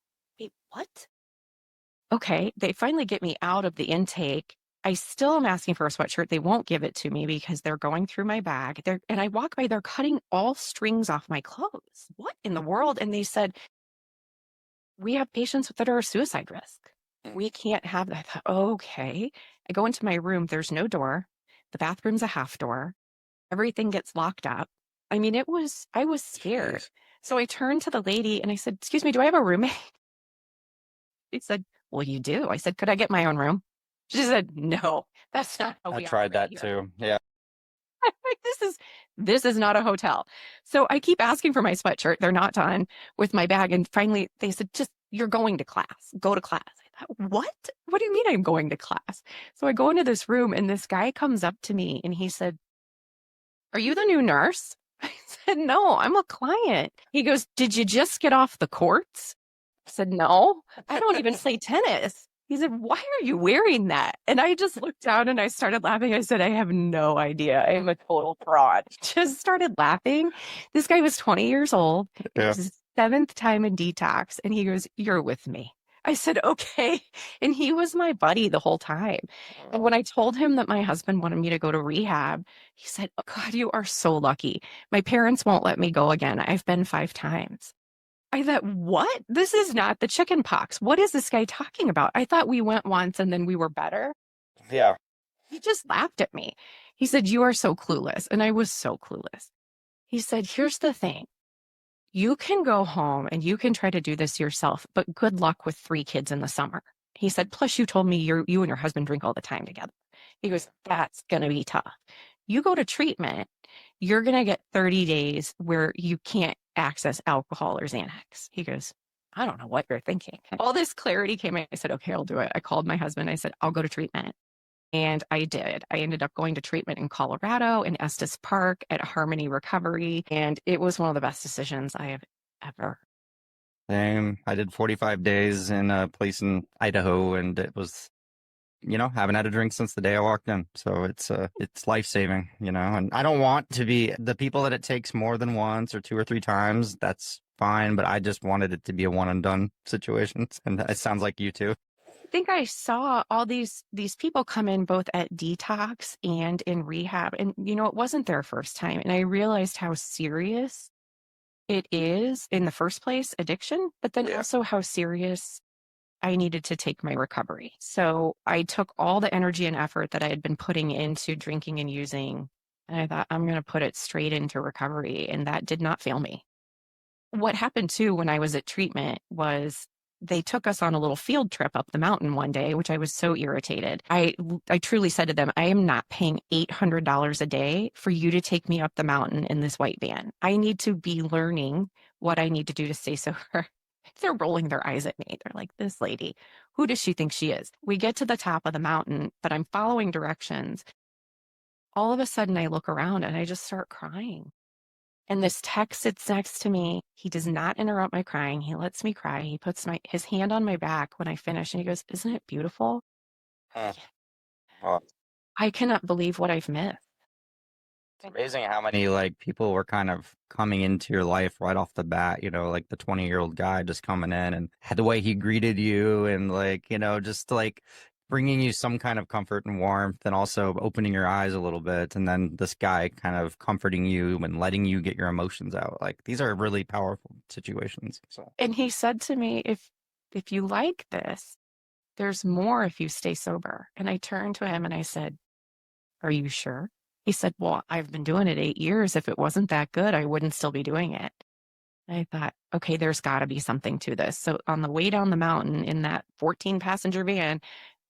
Wait, what? Okay, they finally get me out of the intake. I still am asking for a sweatshirt. They won't give it to me because they're going through my bag. And I walk by, they're cutting all strings off my clothes. What in the world? And they said, we have patients that are a suicide risk. We can't have that. I thought, okay. I go into my room. There's no door. The bathroom's a half door. Everything gets locked up. I mean, I was scared. Jeez. So I turned to the lady and I said, excuse me, do I have a roommate? She said, well, you do. I said, could I get my own room? She said, no, that's not how I we tried that operate here. too. Yeah. Like, this is not a hotel. So I keep asking for my sweatshirt. They're not done with my bag. And finally they said, just, you're going to class. Go to class. I thought, what? What do you mean I'm going to class? So I go into this room and this guy comes up to me and he said, are you the new nurse? I said, no, I'm a client. He goes, did you just get off the courts? I said, no, I don't even play tennis. He said, why are you wearing that? And I just looked down and I started laughing. I said, I have no idea. I am a total fraud. Just started laughing. This guy was 20 years old. Yeah. It was his 7th time in detox. And he goes, you're with me. I said, okay. And he was my buddy the whole time. And when I told him that my husband wanted me to go to rehab, he said, oh, God, you are so lucky. My parents won't let me go again. I've been 5 times. I thought, what? This is not the chicken pox. What is this guy talking about? I thought we went once and then we were better. Yeah. He just laughed at me. He said, you are so clueless. And I was so clueless. He said, here's the thing. You can go home and you can try to do this yourself, but good luck with 3 kids in the summer. He said, plus you told me you and your husband drink all the time together. He goes, that's going to be tough. You go to treatment, you're going to get 30 days where you can't access alcohol or Xanax. He goes, I don't know what you're thinking. All this clarity came in. I said, okay, I'll do it. I called my husband. I said, I'll go to treatment. And I did. I ended up going to treatment in Colorado, in Estes Park, at Harmony Recovery. And it was one of the best decisions I have ever. Same. I did 45 days in a place in Idaho, and it was, haven't had a drink since the day I walked in. So it's life-saving, and I don't want to be the people that it takes more than once or 2 or 3 times. That's fine. But I just wanted it to be a one and done situation. And it sounds like you too. I think I saw all these people come in both at detox and in rehab. And, it wasn't their first time. And I realized how serious it is in the first place, addiction, but then also how serious I needed to take my recovery. So I took all the energy and effort that I had been putting into drinking and using, and I thought, I'm going to put it straight into recovery. And that did not fail me. What happened too when I was at treatment was they took us on a little field trip up the mountain one day, which I was so irritated. I truly said to them, I am not paying $800 a day for you to take me up the mountain in this white van. I need to be learning what I need to do to stay sober. They're rolling their eyes at me. They're like, this lady, who does she think she is? We get to the top of the mountain, but I'm following directions. All of a sudden I look around and I just start crying. And this tech sits next to me. He does not interrupt my crying. He lets me cry. He puts his hand on my back when I finish and he goes, isn't it beautiful? Oh, I cannot believe what I've missed. Amazing how many like people were kind of coming into your life right off the bat, like the 20-year-old guy just coming in and had the way he greeted you and like, just like bringing you some kind of comfort and warmth and also opening your eyes a little bit. And then this guy kind of comforting you and letting you get your emotions out. Like these are really powerful situations. So, And he said to me, if you like this, there's more if you stay sober. And I turned to him and I said, are you sure? He said, well, I've been doing it 8 years. If it wasn't that good, I wouldn't still be doing it. I thought, okay, there's got to be something to this. So on the way down the mountain in that 14-passenger van,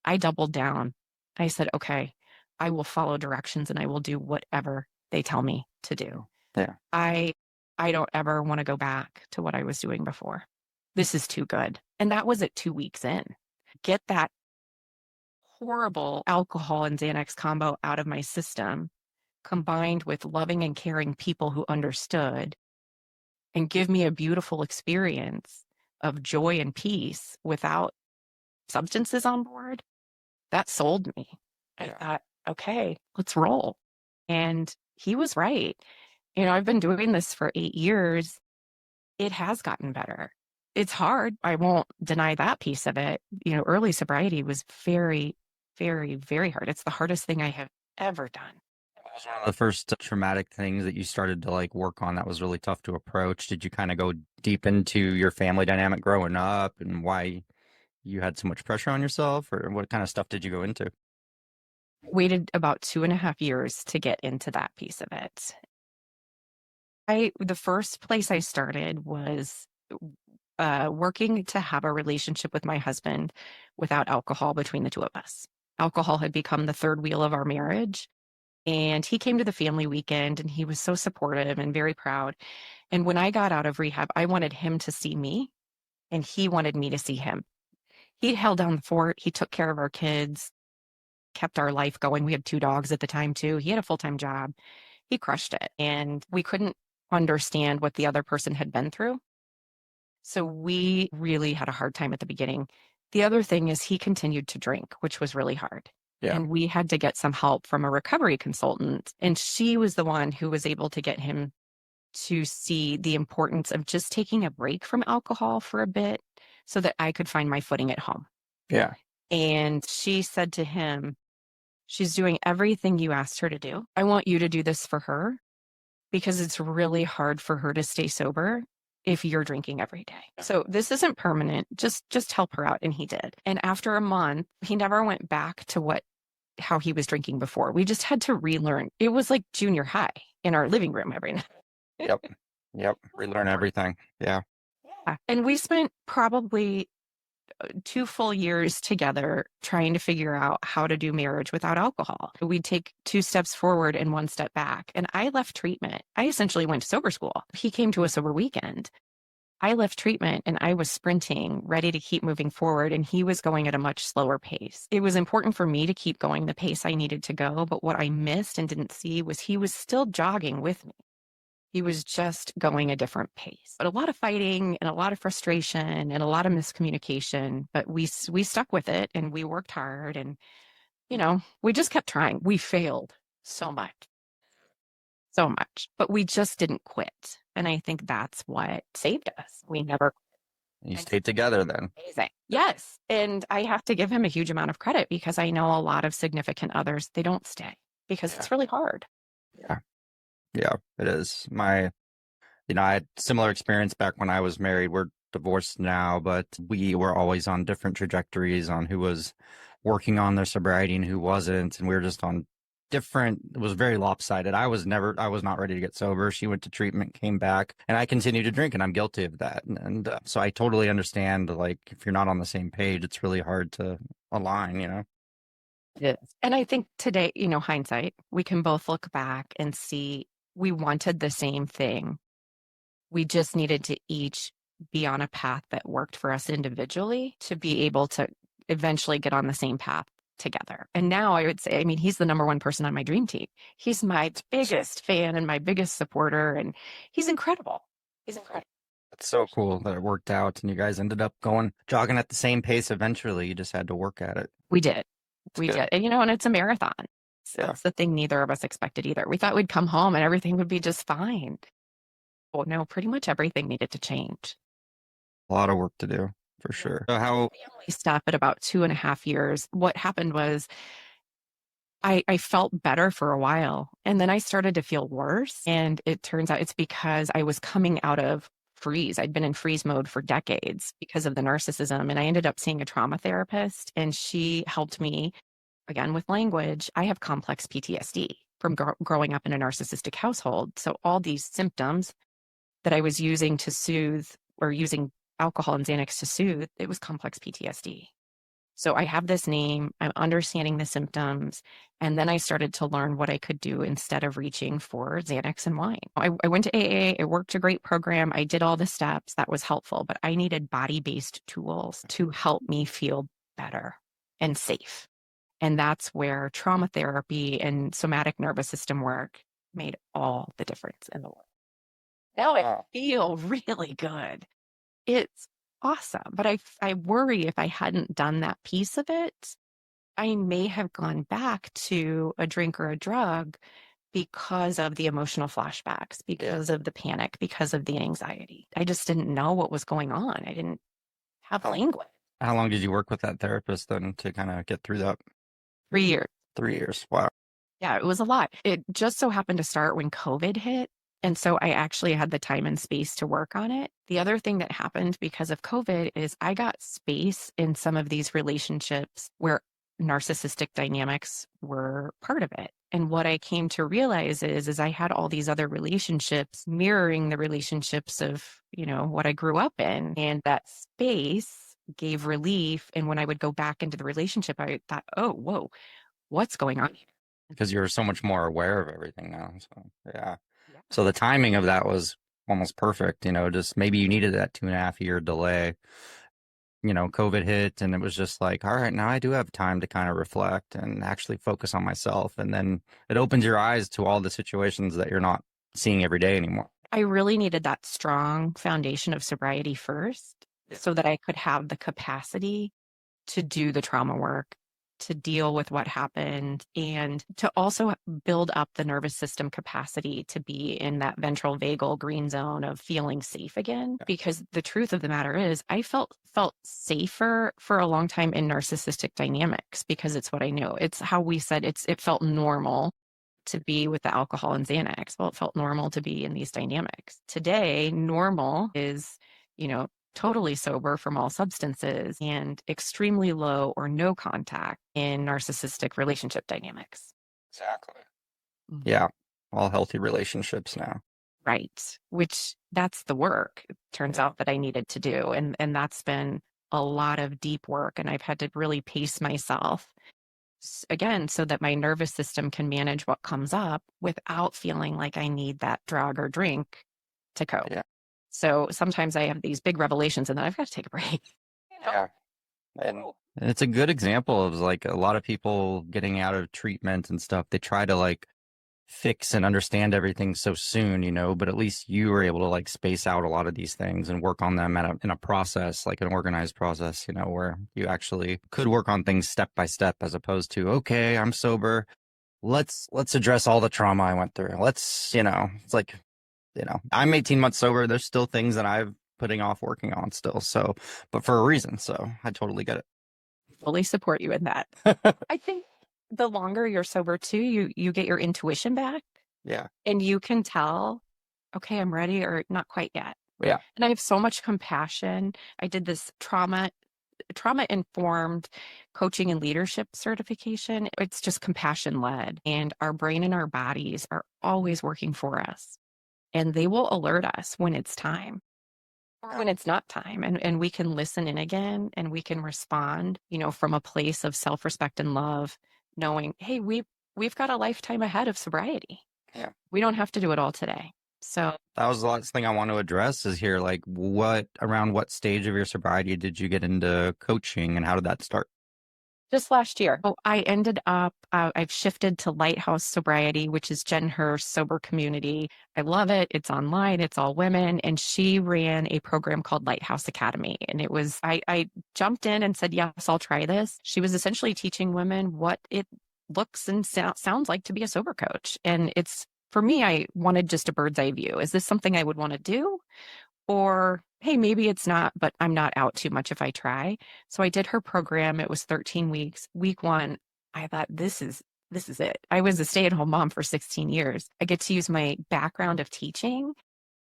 I doubled down. I said, okay, I will follow directions and I will do whatever they tell me to do. yeah. I don't ever want to go back to what I was doing before. This is too good. And that was at 2 weeks in. Get that horrible alcohol and Xanax combo out of my system, combined with loving and caring people who understood, and give me a beautiful experience of joy and peace without substances on board. That sold me. I thought, okay, let's roll. And he was right. I've been doing this for 8 years. It has gotten better. It's hard. I won't deny that piece of it. Early sobriety was very, very, very hard. It's the hardest thing I have ever done. What was one of the first traumatic things that you started to like work on that was really tough to approach? Did you kind of go deep into your family dynamic growing up and why you had so much pressure on yourself, or what kind of stuff did you go into? Waited about 2.5 years to get into that piece of it. The first place I started was working to have a relationship with my husband without alcohol between the two of us. Alcohol had become the third wheel of our marriage. And he came to the family weekend and he was so supportive and very proud. And when I got out of rehab, I wanted him to see me and he wanted me to see him. He held down the fort. He took care of our kids, kept our life going. We had 2 dogs at the time too. He had a full-time job. He crushed it. And we couldn't understand what the other person had been through. So we really had a hard time at the beginning. The other thing is he continued to drink, which was really hard. Yeah. And we had to get some help from a recovery consultant. And she was the one who was able to get him to see the importance of just taking a break from alcohol for a bit so that I could find my footing at home. Yeah. And she said to him, she's doing everything you asked her to do. I want you to do this for her because it's really hard for her to stay sober if you're drinking every day. So this isn't permanent. Just help her out. And he did. And after a month, he never went back to how he was drinking before. We just had to relearn. It was like junior high in our living room every night. Yep. Relearn everything. Yeah. And we spent probably 2 full years together trying to figure out how to do marriage without alcohol. We'd take 2 steps forward and 1 step back. And I left treatment. I essentially went to sober school. He came to a sober weekend. I left treatment and I was sprinting, ready to keep moving forward, and he was going at a much slower pace. It was important for me to keep going the pace I needed to go, but what I missed and didn't see was he was still jogging with me. He was just going a different pace. But a lot of fighting and a lot of frustration and a lot of miscommunication, but we stuck with it and we worked hard and, we just kept trying. We failed so much, but we just didn't quit. And I think that's what saved us. We never quit. You stayed together then. Amazing. Yes. And I have to give him a huge amount of credit because I know a lot of significant others, they don't stay because it's really hard. Yeah, it is. I had similar experience back when I was married. We're divorced now, but we were always on different trajectories on who was working on their sobriety and who wasn't. And we were just on it was very lopsided. I was not ready to get sober. She went to treatment, came back, and I continued to drink, and I'm guilty of that. And so I totally understand, like, if you're not on the same page, it's really hard to align, It is. And I think today, hindsight, we can both look back and see we wanted the same thing. We just needed to each be on a path that worked for us individually to be able to eventually get on the same path together. And now I would say, he's the number 1 person on my dream team. He's my biggest fan and my biggest supporter, and he's incredible. He's incredible. It's so cool that it worked out and you guys ended up jogging at the same pace eventually. You just had to work at it. We did. We did. And, and it's a marathon. So that's the thing neither of us expected either. We thought we'd come home and everything would be just fine. Well, no, pretty much everything needed to change. A lot of work to do, for sure. So how... Family stuff at about 2.5 years, what happened was I felt better for a while, and then I started to feel worse. And it turns out it's because I was coming out of freeze. I'd been in freeze mode for decades because of the narcissism. And I ended up seeing a trauma therapist, and she helped me again with language. I have complex PTSD from growing up in a narcissistic household. So all these symptoms that I was using to soothe, or using alcohol and Xanax to soothe, it was complex PTSD. So I have this name, I'm understanding the symptoms, and then I started to learn what I could do instead of reaching for Xanax and wine. I went to AA, I worked a great program, I did all the steps, that was helpful, but I needed body-based tools to help me feel better and safe. And that's where trauma therapy and somatic nervous system work made all the difference in the world. Now I feel really good. It's awesome. But I worry if I hadn't done that piece of it, I may have gone back to a drink or a drug because of the emotional flashbacks, because of the panic, because of the anxiety. I just didn't know what was going on. I didn't have language. How long did you work with that therapist then to kind of get through that? 3 years. 3 years. Wow. Yeah, it was a lot. It just so happened to start when COVID hit. And so I actually had the time and space to work on it. The other thing that happened because of COVID is I got space in some of these relationships where narcissistic dynamics were part of it. And what I came to realize is I had all these other relationships mirroring the relationships of, what I grew up in. And that space gave relief. And when I would go back into the relationship, I thought, oh, whoa, what's going on here? Because you're so much more aware of everything now. So, yeah. So the timing of that was almost perfect, just maybe you needed that 2.5-year delay. COVID hit and it was just like, all right, now I do have time to kind of reflect and actually focus on myself. And then it opens your eyes to all the situations that you're not seeing every day anymore. I really needed that strong foundation of sobriety first so that I could have the capacity to do the trauma work, to deal with what happened, and to also build up the nervous system capacity to be in that ventral vagal green zone of feeling safe again. Because the truth of the matter is I felt safer for a long time in narcissistic dynamics because it's what I knew. It's how we said it felt normal to be with the alcohol and Xanax. Well, it felt normal to be in these dynamics. Today, normal is, totally sober from all substances and extremely low or no contact in narcissistic relationship dynamics. Exactly. Mm-hmm. Yeah. All healthy relationships now. Right. Which that's the work it turns out that I needed to do. And that's been a lot of deep work. And I've had to really pace myself again, so that my nervous system can manage what comes up without feeling like I need that drug or drink to cope. Yeah. So sometimes I have these big revelations and then I've got to take a break. Yeah. And it's a good example of like a lot of people getting out of treatment and stuff. They try to fix and understand everything so soon, but at least you were able to space out a lot of these things and work on them in a process, like an organized process, where you actually could work on things step by step as opposed to, okay, I'm sober. Let's address all the trauma I went through. Let's, it's like, I'm 18 months sober. There's still things that I'm putting off working on still. So, but for a reason. So I totally get it. Fully support you in that. I think the longer you're sober too, you get your intuition back. Yeah. And you can tell, okay, I'm ready or not quite yet. Yeah. And I have so much compassion. I did this trauma-informed coaching and leadership certification. It's just compassion led. And our brain and our bodies are always working for us. And they will alert us when it's time or when it's not time. And we can listen in again and we can respond, from a place of self-respect and love, knowing, hey, we've got a lifetime ahead of sobriety. Yeah. We don't have to do it all today. So that was the last thing I want to address is here, around what stage of your sobriety did you get into coaching and how did that start? Just last year. Oh, I ended up, I've shifted to Lighthouse Sobriety, which is Jen Hurst's sober community. I love it. It's online. It's all women. And she ran a program called Lighthouse Academy. And it was, I jumped in and said, yes, I'll try this. She was essentially teaching women what it looks and sounds like to be a sober coach. And it's, for me, I wanted just a bird's eye view. Is this something I would want to do? Or, hey, maybe it's not, but I'm not out too much if I try. So I did her program. It was 13 weeks. Week 1, I thought, this is it. I was a stay-at-home mom for 16 years. I get to use my background of teaching.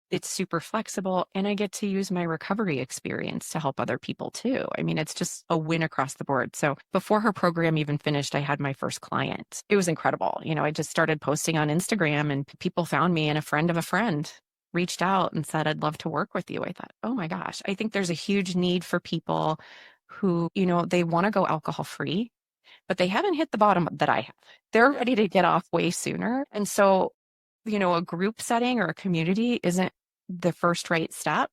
It's super flexible, and I get to use my recovery experience to help other people too. I mean, it's just a win across the board. So before her program even finished, I had my first client. It was incredible. I just started posting on Instagram, and people found me, and a friend of a friend reached out and said, I'd love to work with you. I thought, oh my gosh, I think there's a huge need for people who, they want to go alcohol free, but they haven't hit the bottom that I have. They're ready to get off way sooner. And so, a group setting or a community isn't the first right step.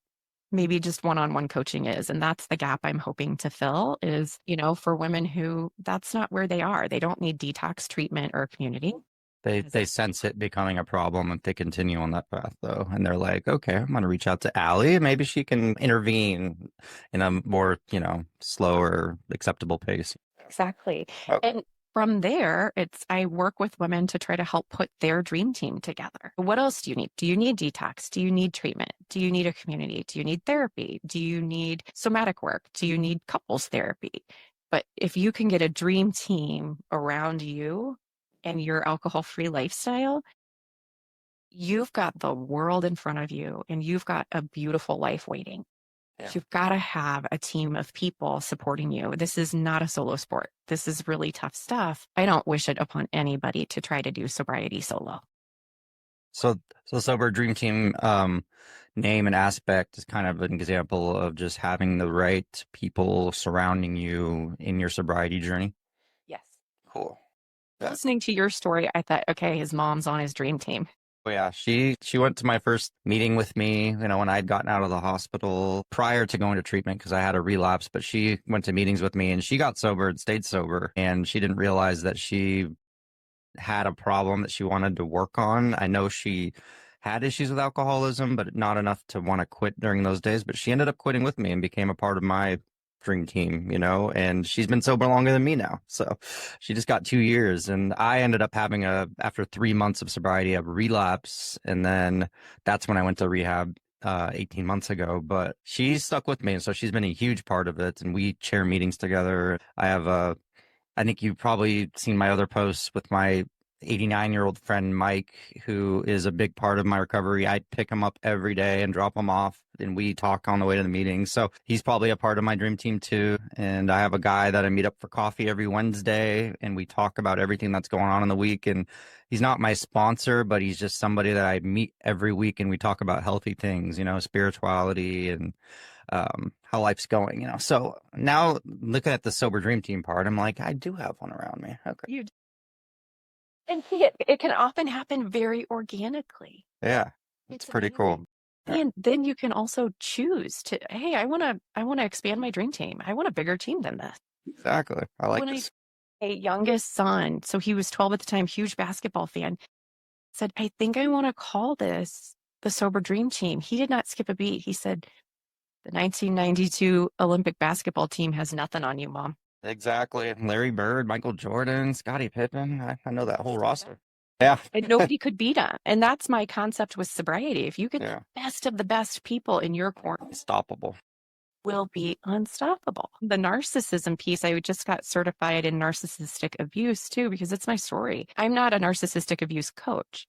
Maybe just one-on-one coaching is. And that's the gap I'm hoping to fill is, for women who that's not where they are. They don't need detox treatment or a community. They sense it becoming a problem if they continue on that path, though. And they're like, okay, I'm going to reach out to Allie. Maybe she can intervene in a more, slower, acceptable pace. Exactly. Okay. And from there, I work with women to try to help put their dream team together. What else do you need? Do you need detox? Do you need treatment? Do you need a community? Do you need therapy? Do you need somatic work? Do you need couples therapy? But if you can get a dream team around you and your alcohol-free lifestyle, you've got the world in front of you and you've got a beautiful life waiting. Yeah. You've got to have a team of people supporting you. This is not a solo sport. This is really tough stuff. I don't wish it upon anybody to try to do sobriety solo. So Sober Dream Team name and aspect is kind of an example of just having the right people surrounding you in your sobriety journey. Yes. Cool. Yeah. Listening to your story, I thought, okay, his mom's on his dream team. Oh, yeah, she went to my first meeting with me, when I'd gotten out of the hospital prior to going to treatment because I had a relapse, but she went to meetings with me and she got sober and stayed sober, and she didn't realize that she had a problem that she wanted to work on. I know she had issues with alcoholism, but not enough to want to quit during those days, but she ended up quitting with me and became a part of my dream team, and she's been sober longer than me now. So she just got 2 years, and I ended up having after 3 months of sobriety, a relapse. And then that's when I went to rehab 18 months ago, but she stuck with me. And so she's been a huge part of it. And we chair meetings together. I think you've probably seen my other posts with my 89-year-old friend, Mike, who is a big part of my recovery. I pick him up every day and drop him off, and we talk on the way to the meeting. So he's probably a part of my dream team too. And I have a guy that I meet up for coffee every Wednesday, and we talk about everything that's going on in the week. And he's not my sponsor, but he's just somebody that I meet every week, and we talk about healthy things, spirituality and how life's going, So now looking at the Sober Dream Team part, I'm like, I do have one around me. Okay. And see, it can often happen very organically. Yeah, it's pretty cool. And then you can also choose to, hey, I want to expand my dream team. I want a bigger team than this. Exactly. I like this. My youngest son, so he was 12 at the time, huge basketball fan, said, I think I want to call this the Sober Dream Team. He did not skip a beat. He said, the 1992 Olympic basketball team has nothing on you, Mom. Exactly. Larry Bird, Michael Jordan, Scottie Pippen. I know that whole roster. Yeah. And nobody could beat him. And that's my concept with sobriety. If you get the best of the best people in your corner, unstoppable. Will be unstoppable. The narcissism piece, I just got certified in narcissistic abuse too, because it's my story. I'm not a narcissistic abuse coach,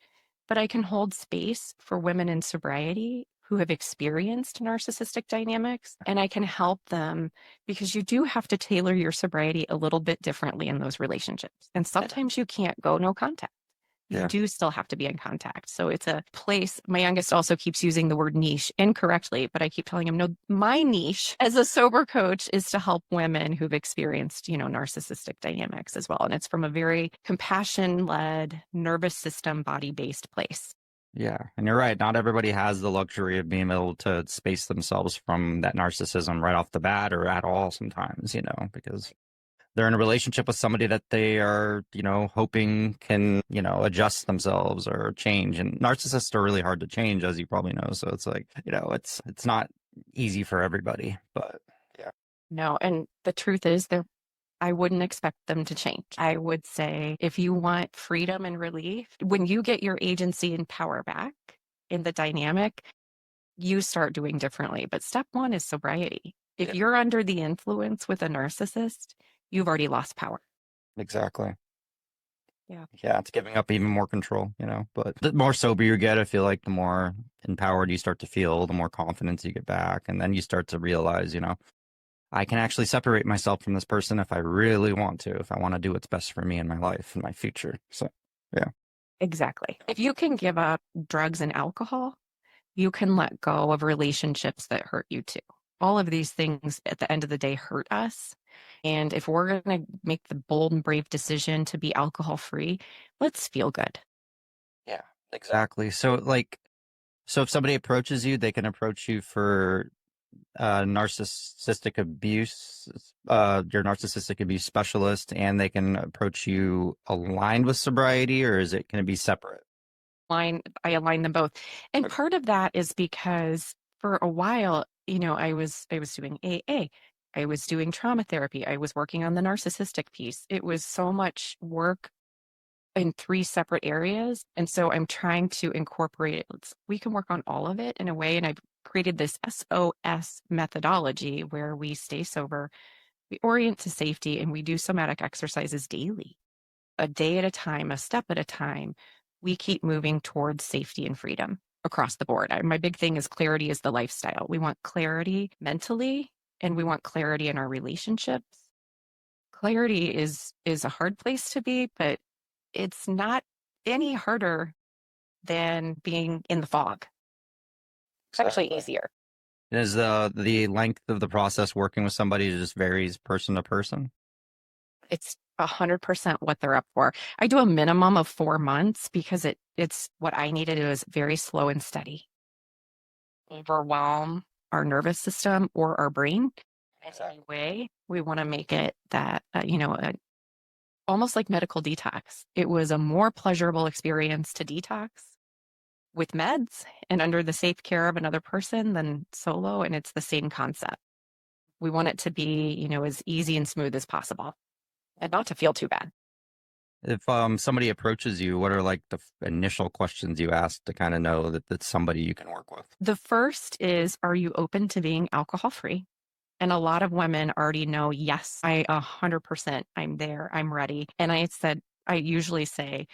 but I can hold space for women in sobriety who have experienced narcissistic dynamics, and I can help them, because you do have to tailor your sobriety a little bit differently in those relationships. And sometimes you can't go no contact. You do still have to be in contact. So it's a place. My youngest also keeps using the word niche incorrectly, but I keep telling him, no, my niche as a sober coach is to help women who've experienced, narcissistic dynamics as well. And it's from a very compassion-led, nervous system, body-based place. Yeah. And you're right. Not everybody has the luxury of being able to space themselves from that narcissism right off the bat or at all sometimes, because they're in a relationship with somebody that they are, hoping can, adjust themselves or change. And narcissists are really hard to change, as you probably know. So it's like, it's not easy for everybody, but yeah. No. And the truth is I wouldn't expect them to change. I would say if you want freedom and relief, when you get your agency and power back in the dynamic, you start doing differently. But step one is sobriety. If you're under the influence with a narcissist, you've already lost power. Exactly. Yeah. Yeah, it's giving up even more control, but the more sober you get, I feel like the more empowered you start to feel, the more confidence you get back. And then you start to realize, I can actually separate myself from this person if I really want to, if I want to do what's best for me in my life and my future. So, yeah. Exactly. If you can give up drugs and alcohol, you can let go of relationships that hurt you too. All of these things at the end of the day hurt us. And if we're going to make the bold and brave decision to be alcohol free, let's feel good. Yeah, exactly. So if somebody approaches you, they can approach you for narcissistic abuse, your narcissistic abuse specialist, and they can approach you aligned with sobriety, or is it going to be separate? I align them both. And part of that is because for a while, I was doing AA. I was doing trauma therapy. I was working on the narcissistic piece. It was so much work in 3 separate areas. And so I'm trying to incorporate it. We can work on all of it in a way. And I've created this SOS methodology where we stay sober, we orient to safety, and we do somatic exercises daily, a day at a time, a step at a time. We keep moving towards safety and freedom across the board. My big thing is clarity is the lifestyle. We want clarity mentally, and we want clarity in our relationships. Clarity is a hard place to be, but it's not any harder than being in the fog. It's actually easier. Is the length of the process working with somebody just varies person to person? It's 100% what they're up for. I do a minimum of 4 months because it's what I needed. It was very slow and steady. Overwhelm our nervous system or our brain in any way. We want to make it that, almost like medical detox. It was a more pleasurable experience to detox with meds and under the safe care of another person than solo. And it's the same concept. We want it to be, as easy and smooth as possible and not to feel too bad. If somebody approaches you, what are like the initial questions you ask to kind of know that that's somebody you can work with? The first is, are you open to being alcohol free? And a lot of women already know, yes, 100%, I'm there, I'm ready. And I usually say,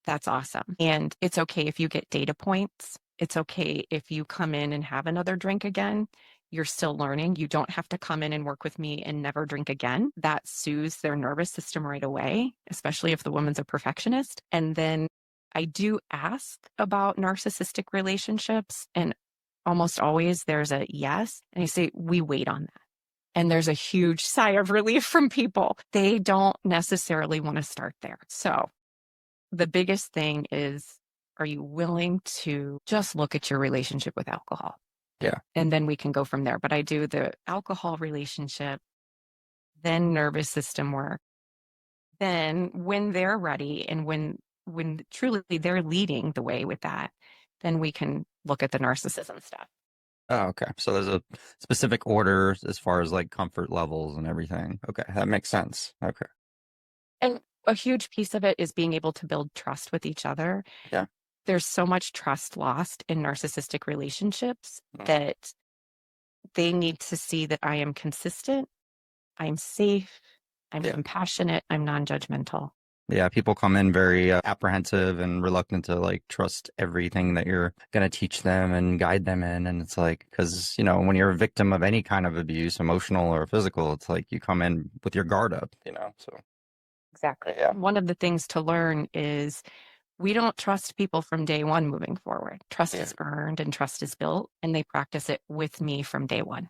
that's awesome. And it's okay if you get data points. It's okay if you come in and have another drink again. You're still learning. You don't have to come in and work with me and never drink again. That soothes their nervous system right away, especially if the woman's a perfectionist. And then I do ask about narcissistic relationships, and almost always there's a yes. And I say, we wait on that. And there's a huge sigh of relief from people. They don't necessarily want to start there. So the biggest thing is, are you willing to just look at your relationship with alcohol? Yeah. And then we can go from there. But I do the alcohol relationship, then nervous system work. Then when they're ready and when truly they're leading the way with that, then we can look at the narcissism stuff. Oh, okay. So there's a specific order as far as like comfort levels and everything. Okay, that makes sense. Okay. And a huge piece of it is being able to build trust with each other. Yeah. There's so much trust lost in narcissistic relationships that they need to see that I am consistent, I'm safe, I'm compassionate, I'm non-judgmental. Yeah, people come in very apprehensive and reluctant to like trust everything that you're going to teach them and guide them in. And it's like, because, when you're a victim of any kind of abuse, emotional or physical, it's like you come in with your guard up, so. Exactly. Yeah. One of the things to learn is we don't trust people from day one moving forward. Trust is earned and trust is built, and they practice it with me from day one.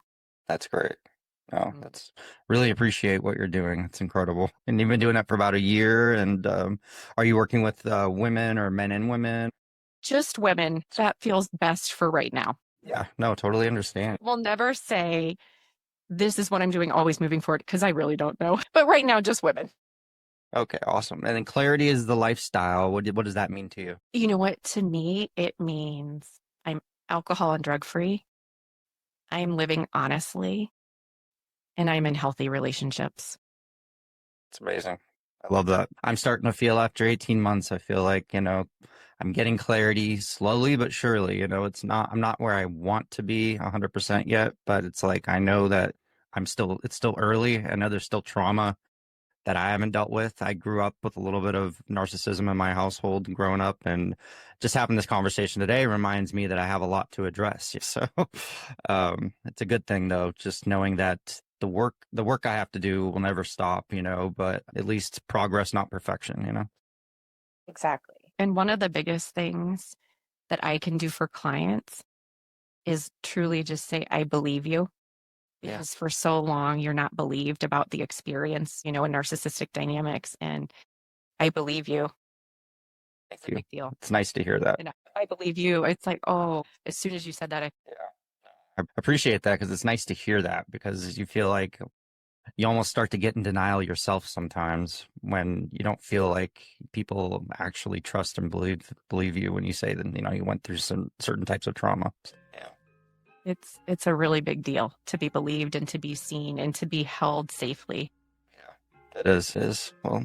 That's great. No, that's really appreciate what you're doing. It's incredible. And you've been doing that for about a year. And are you working with women or men and women? Just women. That feels best for right now. Yeah, no, totally understand. We'll never say this is what I'm doing always moving forward because I really don't know. But right now, just women. Okay, awesome. And then clarity is the lifestyle. What does that mean to you? You know what? To me, it means I'm alcohol and drug free. I'm living honestly. And I'm in healthy relationships. It's amazing. I love that. I'm starting to feel after 18 months, I feel like, I'm getting clarity slowly but surely. I'm not where I want to be 100% yet, but it's like I know that it's still early. I know there's still trauma that I haven't dealt with. I grew up with a little bit of narcissism in my household growing up, and just having this conversation today reminds me that I have a lot to address. So it's a good thing, though, just knowing that the work I have to do will never stop, but at least progress, not perfection. Exactly. And one of the biggest things that I can do for clients is truly just say, I believe you. Yeah. Because for so long, you're not believed about the experience, in narcissistic dynamics. And I believe you. It's a big deal. It's nice to hear that. And I believe you. It's like, oh, as soon as you said that, I appreciate that, because it's nice to hear that, because you feel like you almost start to get in denial yourself sometimes when you don't feel like people actually trust and believe you when you say that, you went through some certain types of trauma. Yeah. It's a really big deal to be believed and to be seen and to be held safely. Yeah, it is. Well,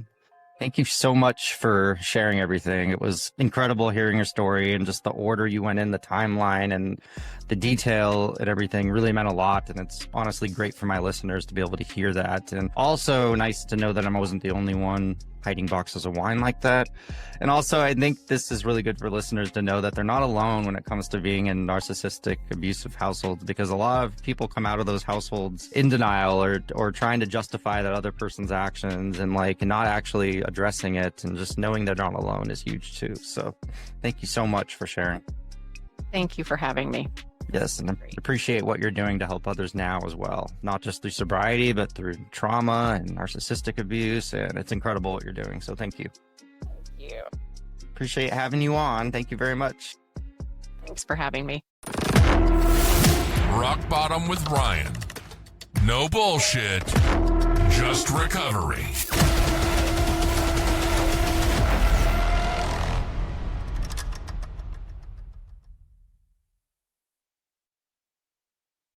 thank you so much for sharing everything. It was incredible hearing your story, and just the order you went in, the timeline, and the detail and everything really meant a lot. And it's honestly great for my listeners to be able to hear that. And also nice to know that I wasn't the only one hiding boxes of wine like that. And also, I think this is really good for listeners to know that they're not alone when it comes to being in narcissistic, abusive households, because a lot of people come out of those households in denial or trying to justify that other person's actions, and not actually addressing it, and just knowing they're not alone is huge too. So thank you so much for sharing. Thank you for having me. Yes, and I appreciate what you're doing to help others now as well, not just through sobriety, but through trauma and narcissistic abuse. And it's incredible what you're doing. So thank you. Thank you. Appreciate having you on. Thank you very much. Thanks for having me. Rock Bottom with Ryan. No bullshit, just recovery.